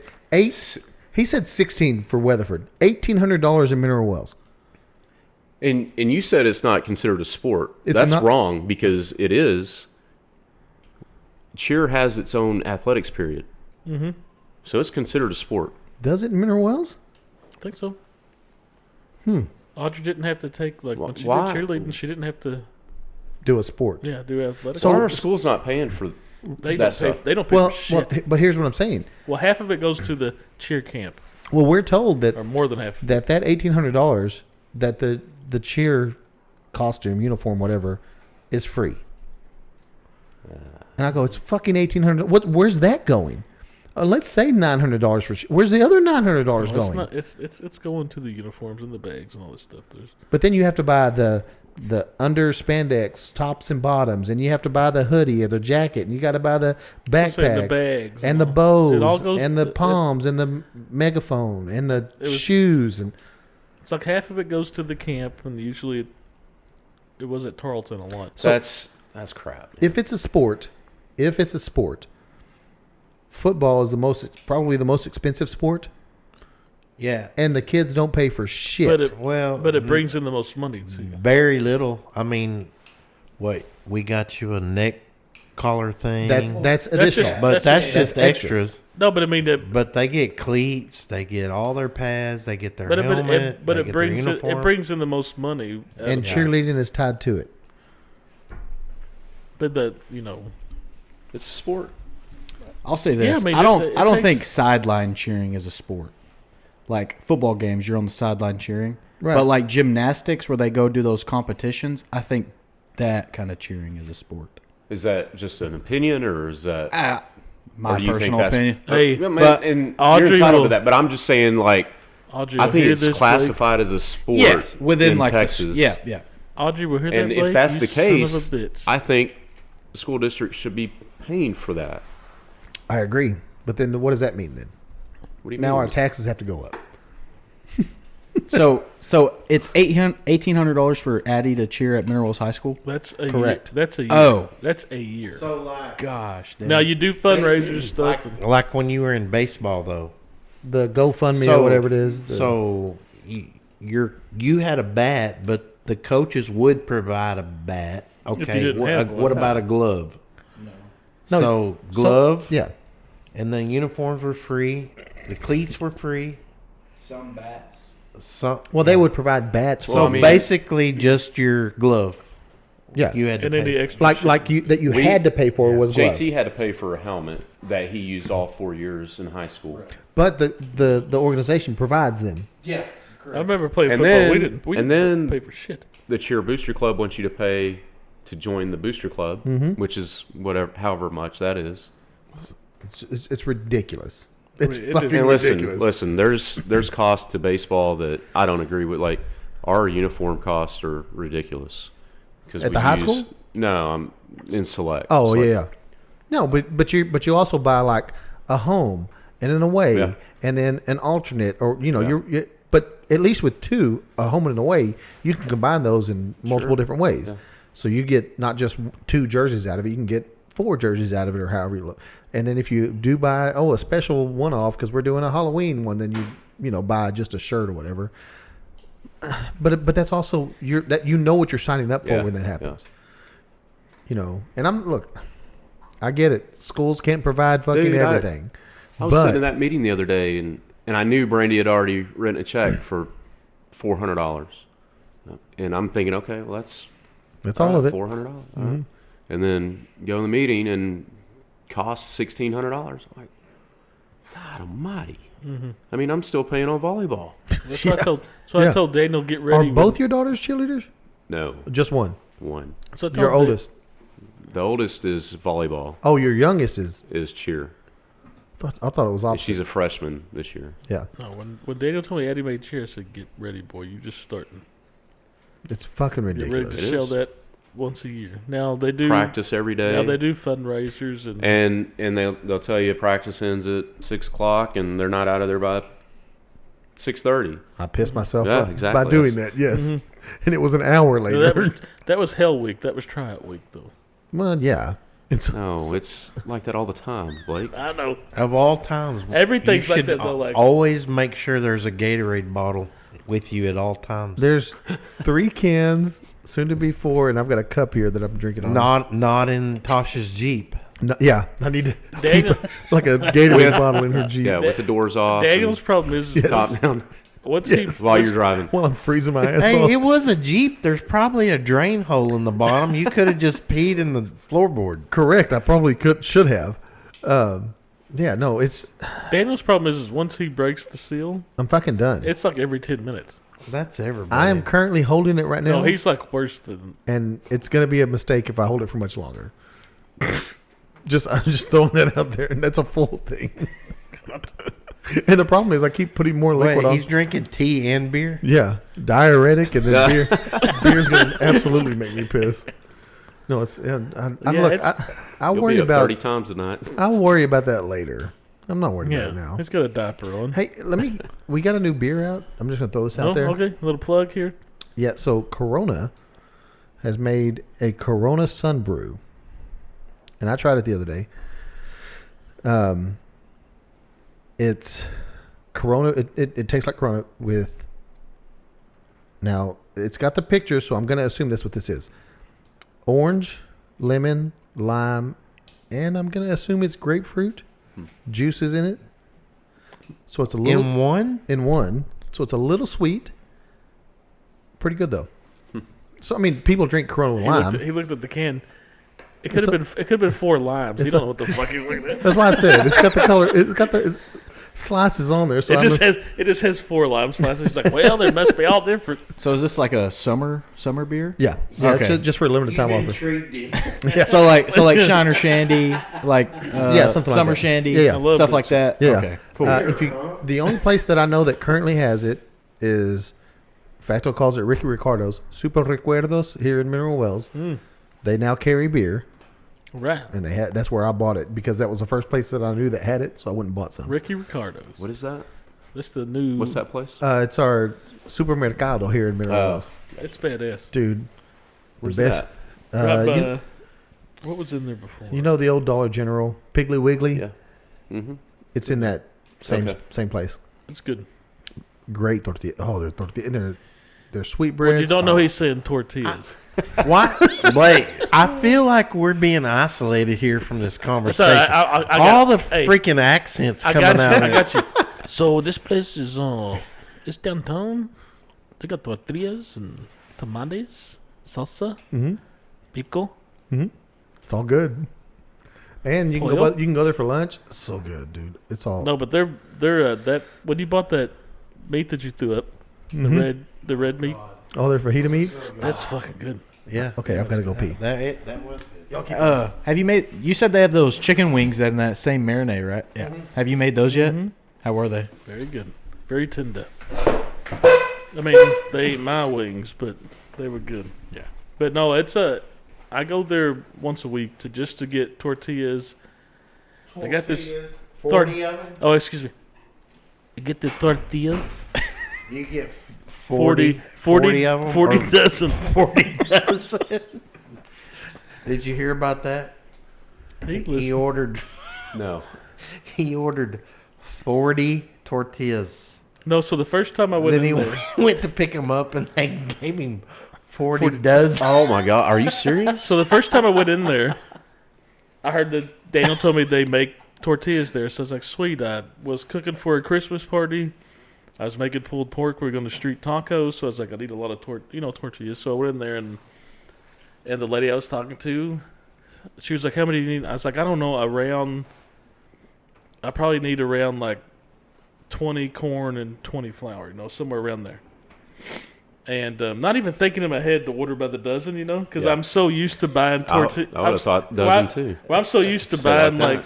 He said 16 for Weatherford. $1,800 in Mineral Wells. And you said it's not considered a sport. It's That's not- wrong because it is. Cheer has its own athletics period. Mm-hmm. So it's considered a sport. Does it in Mineral Wells? I think so. Audrey didn't have to take when she Why? did cheerleading. She didn't have to. Do a sport. Yeah, do athletics. So our school's not paying for they that don't pay. stuff. They don't pay Well, for well, shit. but here's what I'm saying. Well, half of it goes to the cheer camp, Well, we're told that or more than half. that $1,800 that the cheer costume, uniform, whatever, is free. And I go, it's fucking $1,800. Where's that going? Let's say $900 for. Where's the other $900 Well, it's going? not. It's going to the uniforms and the bags and all this stuff. There's But then you have to buy the under spandex tops and bottoms, and you have to buy the hoodie or the jacket, and you got to buy the I'm saying backpacks the bags and the all. It all bows goes- and the it- palms and the megaphone and the It was- shoes and It's like half of it goes to the camp, and usually it was at Tarleton a lot. So- that's crap. if it's a sport, football is probably the most expensive sport, Yeah. and the kids don't pay for shit. But it brings in the most money to you. Very little. I mean, what we got you a neck collar thing. That's additional. just- but that's just extra. extras. No, but I mean that. But they get cleats. They get all their pads. They get their But helmet. it they get their brings uniform. it brings in the most money. And cheerleading is tied to it. But It's a sport. I'll say this: I mean, I don't it I don't takes- think sideline cheering is a sport. Like football games, you're on the sideline cheering. Right. But like gymnastics, where they go do those competitions, I think that kind of cheering is a sport. Is that just an opinion, or is that? My or do you personal think that's- opinion. Hey, Yeah, man, but and Audrey you're entitled will- to that, but I'm just saying, like, Audrey, I will think hear it's this, classified as a sport. Yeah, within in like Texas. yeah. Blake. Audrey will hear And that. if Blake, that's you the son case, of a bitch. I think the school district should be paying for that. I agree. But then what does that mean then? What do you Now mean? our taxes have to go up. So it's $1,800 for Addie to cheer at Minerals High School. That's a Correct. Year. That's a year. Oh. That's a year. So like, Gosh, Now you do fundraisers stuff. like when you were in baseball, though. The GoFundMe So- or whatever it is. So you had a bat, but the coaches would provide a bat. Okay. didn't have one. What about a glove? No, So glove, yeah. and then uniforms were free. The cleats were free. some bats. So Well, they would provide bats. so I mean- basically just your glove. yeah. You had to And then pay. the extra like you that you We- had to pay for was gloves. JT had to pay for a helmet that he used all 4 years in high school. But the organization provides them. Yeah, I remember playing And football. then- we didn't and then- pay for shit. The cheer booster club wants you to pay to join the booster club, Mm-hmm. which is however much that is. It's ridiculous. It's It is. fucking And ridiculous. listen, there's cost to baseball that I don't agree with. Like our uniform costs are ridiculous. 'Cause At we the high use- school? No, I'm in select. Oh Select. yeah. No, but you also buy like a home and an away Yeah. and then an alternate or Yeah. you're but at least with two, a home and an away, you can combine those in multiple different ways. Yeah. So you get not just 2 jerseys out of it, you can get 4 jerseys out of it or however you look. And then if you do buy a special one off because we're doing a Halloween one, then you buy just a shirt or whatever. But that's also what you're signing up for Yeah, when that yeah. happens. And I get it. Schools can't provide fucking Dude, everything. I was but sitting in that meeting the other day, and I knew Brandy had already written a check for $400, and I'm thinking, okay, well that's all of it. $400, and then go in the meeting and cost $1,600. I'm like, God Almighty! I mean, I'm still paying on volleyball. That's what I told. So I Yeah. told Daniel get Are ready. both your daughters cheerleaders? No, Just one. one. So I told Your Dan- oldest. The oldest is volleyball, Oh, your youngest is. is cheer. I thought it was And opposite. she's a freshman this year. Yeah, No, when Daniel told me Eddie made cheer, I said, "Get ready, boy. You just starting. it's fucking Get ready ridiculous. to It shell is. that once a year." Now they do Practice every day. Now they do fundraisers and And they'll tell you practice ends at 6:00, and they're not out of there by 6:30. I pissed myself Yeah, up exactly. by doing that. Yes, and it was an hour later. that was hell week. That was tryout week though. Well, yeah. It's No, it's like that all the time, Blake. I know. Of all times, Everything's you like should that, though, like- always make sure there's a Gatorade bottle with you at all times. there's 3 cans, soon to be 4, and I've got a cup here that I'm drinking on. Not in Tasha's Jeep. No, yeah, I need to Daniel, keep like a Gatorade bottle in her Jeep Yeah, with the doors off. Daniel's problem is Yes. top down what's Yes. he while you're driving. while I'm freezing my ass Hey, off. it was a Jeep. There's probably a drain hole in the bottom. You could have just peed in the floorboard. Correct. I probably should have. Yeah, no, Daniel's problem is once he breaks the seal, I'm fucking done. it's like every 10 minutes. That's everybody. I am currently holding it right now, No, he's like worse than. and it's going to be a mistake if I hold it for much longer. I'm just throwing that out there, and that's a full thing. And the problem is, I keep putting more liquid Wait, on. he's drinking tea and beer? Yeah, diuretic, and then beer. Beer's going to absolutely make me piss. No, it's. I'll You'll worry be up about. 30 times a night. I'll worry about that later. I'm not worried Yeah, about it now. he's got a diaper on. Hey, we got a new beer out. I'm just going to throw this out Oh, there. okay, a little plug here. Yeah, so Corona has made a Corona Sun Brew, and I tried it the other day. It's Corona. It tastes like Corona with. Now it's got the picture, so I'm gonna assume that's what this is. Orange, lemon, lime, and I'm gonna assume it's grapefruit. Juices in it. So it's a little In one? in one. So it's a little sweet. Pretty good though. So I mean, people drink Corona with lime. He looked at the can. It could have been 4 limes. He don't know what the fuck he's looking at. That's why I said it. It's got the color. It's got the slices on there. So It just has 4 lime slices. He's like, well, they must be all different. So is this like a summer beer? yeah. Okay. It's just for a limited time offer. So like Shiner Shandy, like Yeah, something like Summer that. Shandy, Yeah. I love stuff it. like that. Yeah. Okay, cool. The only place that I know that currently has it is Facto calls it Ricky Ricardo's Super Recuerdos here in Mineral Wells. They now carry beer, Right. and that's where I bought it because that was the first place that I knew that had it, so I went and bought some. Ricky Ricardo's. What is that? That's the new. What's that place? It's our Supermercado here in Mineral Wells, It's badass. dude. Where's the best. that? Right, what was in there before? You know the old Dollar General Piggly Wiggly? Yeah. Mm-hmm. It's in that same Okay. same place. It's good. Great tortilla. Oh, they're tortilla. And they're sweetbreads. What you don't know, Oh. he's saying tortillas. Why, Blake? I feel like we're being isolated here from this That's conversation. all right. I got- All the hey, freaking accents I coming got you. out. I of it. got you. So this place is it's downtown. They got tortillas and tamales, salsa, pico. It's all good. And you can Pollo? you can go there for lunch. So good, dude. It's all No, but they're that when you bought that meat that you threw up, the red meat, oh, they're fajita meat. that's fucking good. Yeah. Okay, I've got to go pee. That was good. Have you made? You said they have those chicken wings that in that same marinade, right? Yeah. Have you made those yet? How were they? Very good, very tender. I mean, they ate my wings, but they were good. Yeah. But no, I go there once a week to get tortillas. They got this 40 of them? Oh, excuse me. I get the tortillas. You get 40 40 of them? 40 Or dozen. 40 dozen? Did you hear about that? He ordered No. 40 tortillas. No, so the first time I went Then he in there, went to pick them up and they gave him 40 dozen. Oh my God. Are you serious? so the first time I went in there, I heard that Daniel told me they make tortillas there. So I was like, sweet. I was cooking for a Christmas party. I was making pulled pork. We were going to street tacos. So I was like, I need a lot of tortillas. So I went in there and the lady I was talking to, she was like, how many do you need? I was like, I don't know. I probably need around like 20 corn and 20 flour, somewhere around there. And not even thinking in my head to order by the dozen, because Yeah. I'm so used to buying tortillas. I would have thought dozen too. Well, I'm so used to Say it buying like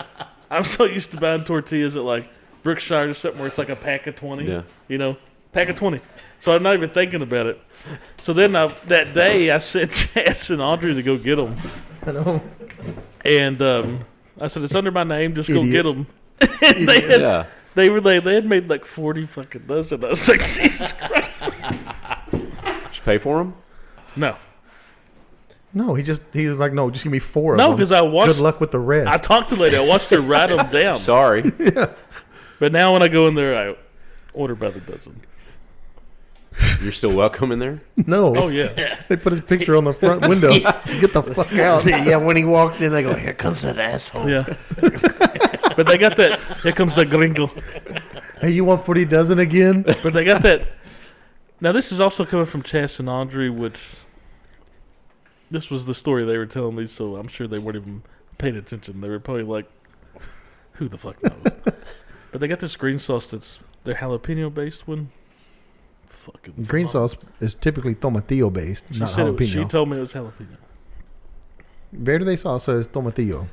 I'm so used to buying tortillas at like Brookshire or something where it's like a pack of 20. Yeah. Pack of 20. So I'm not even thinking about it. So then that day I sent Chas and Audrey to go get them. I know. And I said, it's under my name, just go get Idiots. them. And they had, Yeah. they had made like 40 fucking dozen. I was like, Jesus Christ. Did you pay for them? No. No, he was like, no, just give me 4 of No, them. 'cause I watched- Good luck with the rest. I talked to the lady. I watched her write them down. Sorry. But now when I go in there, I order by the dozen. You're still welcome in there? no. Oh, yeah. They put his picture on the front window. Get the fuck out. Yeah, when he walks in, they go, here comes that asshole. Yeah. But they got that. Here comes the gringo. Hey, you want 40 dozen again? But they got that. Now, this is also coming from Chas and Audrey, which this was the story they were telling me, so I'm sure they weren't even paying attention. They were probably like, who the fuck knows? But they got this green sauce that's their jalapeno-based one. Fucking Green sauce is typically tomatillo based, She not said jalapeno. she told me it was jalapeno. Verde salsa is tomatillo.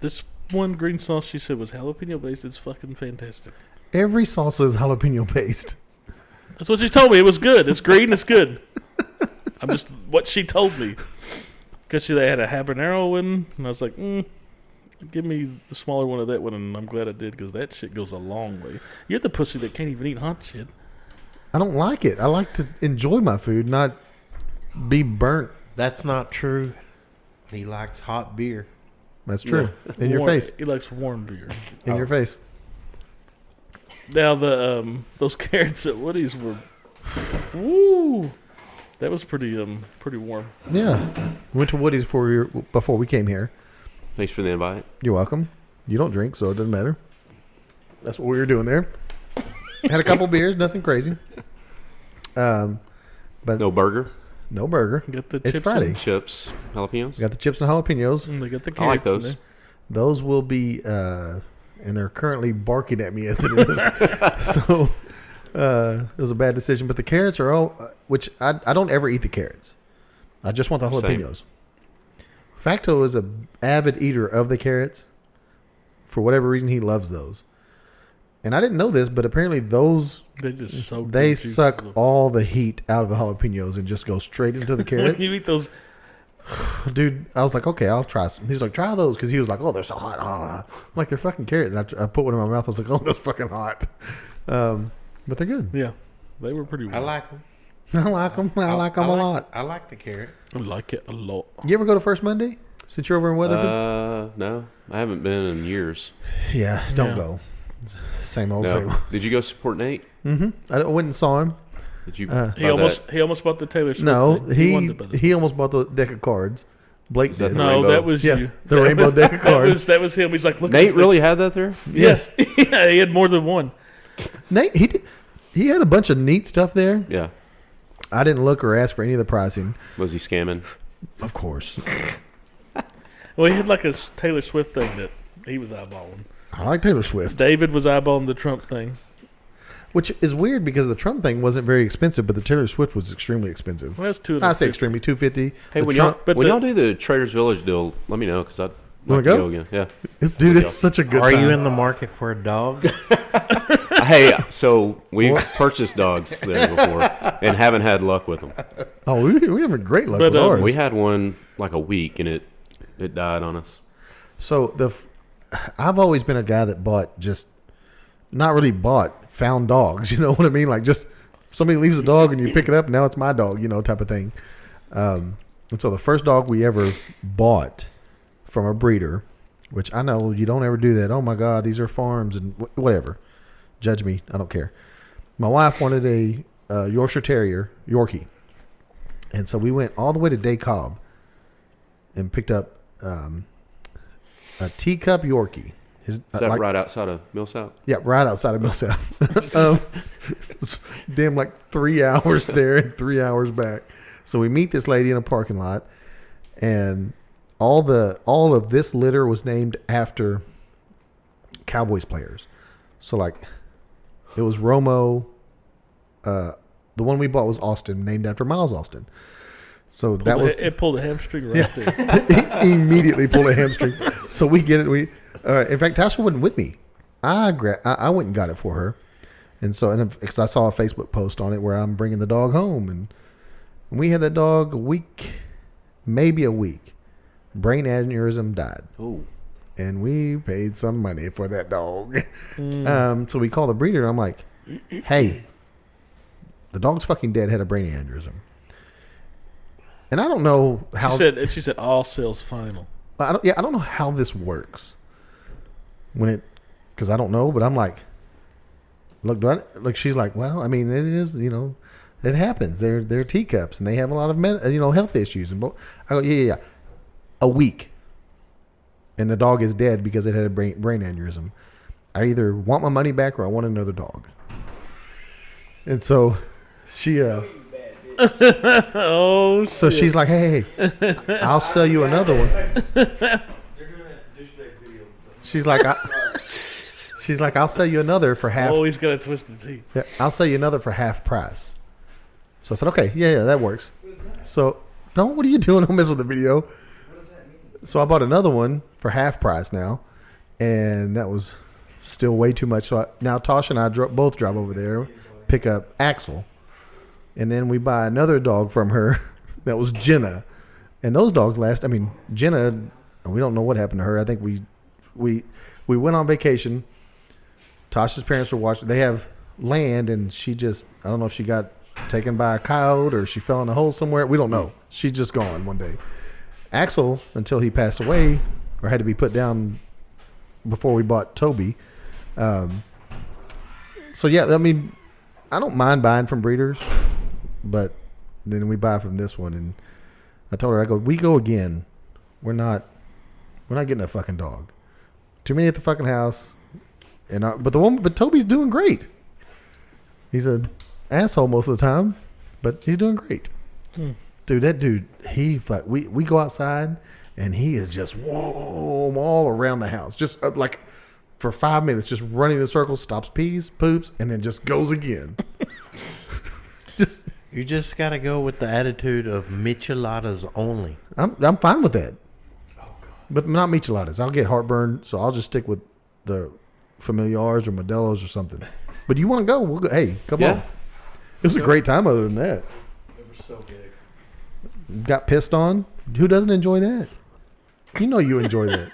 This one green sauce she said was jalapeno-based. It's fucking fantastic. Every salsa is jalapeno based. That's what she told me. It was good. It's green. It's good. I'm just what she told me. Because they had a habanero one, and I was like, give me the smaller one of that one, and I'm glad I did because that shit goes a long way. You're the pussy that can't even eat hot shit. I don't like it. I like to enjoy my food, not be burnt. That's not true. He likes hot beer. That's true. In your Warm- face. He likes warm beer. In your face. Now those carrots at Woody's were, woo, that was pretty warm. Yeah. Went to Woody's before we came here. Thanks for the invite. You're welcome. You don't drink, so it doesn't matter. That's what we were doing there. Had a couple beers, nothing crazy. But No burger, no burger. Got the It's chips Friday. chips, jalapenos. We got the chips and jalapenos. They got the carrots I like in those. there. Those will be, and they're currently barking at me as it is. So it was a bad decision. But the carrots are all, which I don't ever eat the carrots. I just want the Same. jalapenos. Facto is an avid eater of the carrots. For whatever reason, he loves those. And I didn't know this, but apparently They just soak. they the juices suck of- all the heat out of the jalapenos and just go straight into the When carrots. you eat those, Dude, I was like, okay, I'll try some. He's like, try those, because he was like, oh, they're so hot. I'm like, they're fucking carrots. And I put one in my mouth. I was like, oh, that's fucking hot. But they're good. yeah, they were pretty warm. I like them. I like them. I like them a lot. I like the carrot. I like it a lot. You ever go to First Monday since you're over in Weatherford? No, I haven't been in years. Yeah, don't Yeah. go. It's same old, No. same old. Did you go support Nate? I went and saw him. Did you? He almost bought the Taylor Swift. No, thing. wanted to buy it. he almost bought the deck of cards. Blake Was that did. the No, rainbow? that was Yeah, you. the That rainbow was- deck of cards. That was him. He's like, look. at Nate this really had that there? Yes. thing. Yeah, he had more than one. Nate, he had a bunch of neat stuff there. Yeah. I didn't look or ask for any of the pricing. Was he scamming? Of course. Well, he had like a Taylor Swift thing that he was eyeballing. I like Taylor Swift. David was eyeballing the Trump thing. Which is weird because the Trump thing wasn't very expensive, but the Taylor Swift was extremely expensive. Well, that's two. I say extremely, $250. Hey, The when Trump- y'all do the Traders Village deal, let me know because I'd Wanna like to go? again. Yeah. it's such a good Are time. you in the market for a dog? Hey, so we've purchased dogs there before and haven't had luck with them. Oh, we have a great luck But, with ours. We had one like a week and it died on us. So I've always been a guy that found dogs. You know what I mean? Like just somebody leaves a dog and you pick it up. Now it's my dog, type of thing. And so the first dog we ever bought from a breeder, which I know you don't ever do that. Oh my God, these are farms and whatever. Judge me, I don't care. My wife wanted a Yorkshire Terrier, Yorkie, and so we went all the way to Day Cobb and picked up a teacup Yorkie. Is that right outside of Millsap? Yeah, right outside of Millsap. Damn, like 3 hours there and 3 hours back. So we meet this lady in a parking lot, and all of this litter was named after Cowboys players. So like, it was Romo. The one we bought was Austin, named after Miles Austin. So It pulled a hamstring right there. he immediately pulled a hamstring. So we get it. In fact, Tasha wasn't with me. I went and got it for her, and so because I saw a Facebook post on it where I'm bringing the dog home, and we had that dog maybe a week. Brain aneurysm, died. Oh. And we paid some money for that dog. So we called the breeder, and I'm like, "Hey, the dog's fucking dead. Had a brain aneurysm." And I don't know how. She said all sales final. I don't know how this works. Because I don't know, but I'm like, look, she's like, well, I mean, it is, it happens. They're teacups and they have a lot of health issues. And I go, yeah. A week, and the dog is dead because it had a brain aneurysm. I either want my money back or I want another dog. And so she, Oh, so she's like, hey, I'll sell you another one. She's like, I'll sell you another for half. oh, he's got a twisted teeth. Yeah, I'll sell you another for half price. So I said, okay, yeah, that works. So what are you doing? Don't mess with the video. So I bought another one for half price now, and that was still way too much. So now Tasha and I both drive over there, pick up Axel, and then we buy another dog from her that was Jenna. And those dogs Jenna, we don't know what happened to her. I think we went on vacation. Tasha's parents were watching. They have land, and she just, I don't know if she got taken by a coyote or she fell in a hole somewhere. We don't know. She's just gone one day. Axel, until he passed away or had to be put down before we bought Toby, So yeah, I mean, I don't mind buying from breeders, but then we buy from this one, and I told her, I go, we go again. We're not getting a fucking dog. Too many at the fucking house, but Toby's doing great. He's an asshole most of the time, but he's doing great. Dude, that dude, we go outside, and he is just all around the house, just like for 5 minutes, just running in circles, stops, pees, poops, and then just goes again. You just got to go with the attitude of micheladas only. I'm fine with that. Oh, God. But not micheladas. I'll get heartburn, so I'll just stick with the familiars or modelos or something. But you want to go? We'll go. Hey, come on. It was a great time other than that. It was so big. Got pissed on? Who doesn't enjoy that? You know you enjoy that.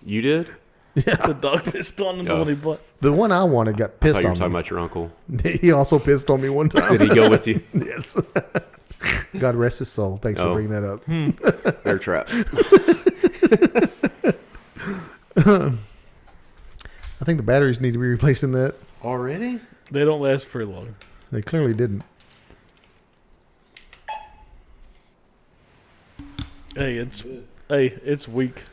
You did? The dog pissed on him when he bought. The one I wanted got I pissed thought you were on talking me. about your uncle. He also pissed on me one time. Did he go with you? Yes. God rest his soul. Thanks for bringing that up. Bear trap. I think the batteries need to be replaced in that. Already? They don't last very long. They clearly didn't. Hey, it's weak.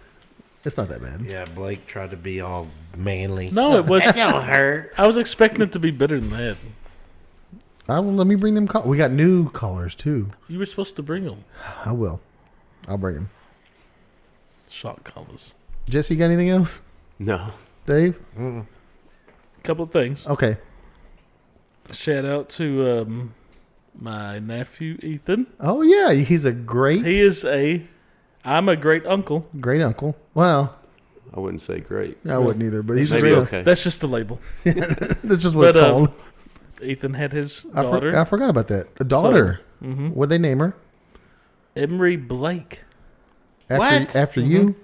It's not that bad. Yeah, Blake tried to be all manly. No, it was. That don't hurt. I was expecting it to be better than that. Let me bring them. We got new callers too. You were supposed to bring them. I will. I'll bring them. Shock collars. Jesse, you got anything else? No. Dave? Couple of things. Okay. Shout out to my nephew Ethan. Oh yeah, he's a great. I'm a great uncle. Great uncle. Well, I wouldn't say great. I wouldn't either, but he's a Maybe great. okay. That's just the label. That's just what it's called. Ethan had his daughter, I forgot about that. A daughter. What'd they name her? Emery Blake. After you?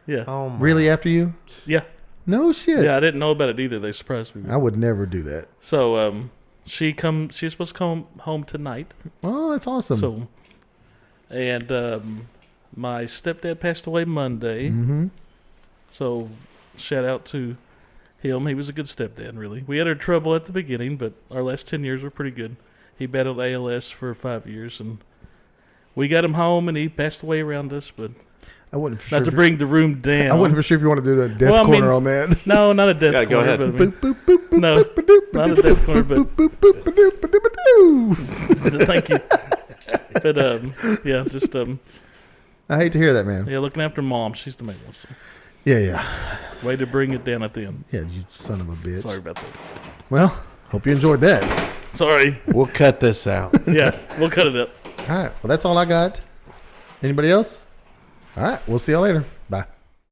Yeah. Oh my. Really? After you? Yeah. No shit. Yeah, I didn't know about it either. They surprised me. I would never do that. So she's supposed to come home tonight. Oh, that's awesome. So and my stepdad passed away Monday. Mm-hmm. So shout out to him. He was a good stepdad, really. We had our trouble at the beginning, but our last 10 years were pretty good. He battled ALS for 5 years, and we got him home, and he passed away around us, but I wouldn't for not sure. to bring the room down. I wasn't for sure if you want to do the death Well, I corner mean- on that. No, not a death Yeah, corner. go ahead. But I mean, no, not a death corner, but thank you. But yeah, just I hate to hear that, man. yeah, looking after mom. She's the main one. So. Yeah. Way to bring it down at the end. Yeah, you son of a bitch. Sorry about that. Well, hope you enjoyed that. Sorry. We'll cut this out. Yeah, we'll cut it up. All right. Well, that's all I got. Anybody else? All right. We'll see y'all later.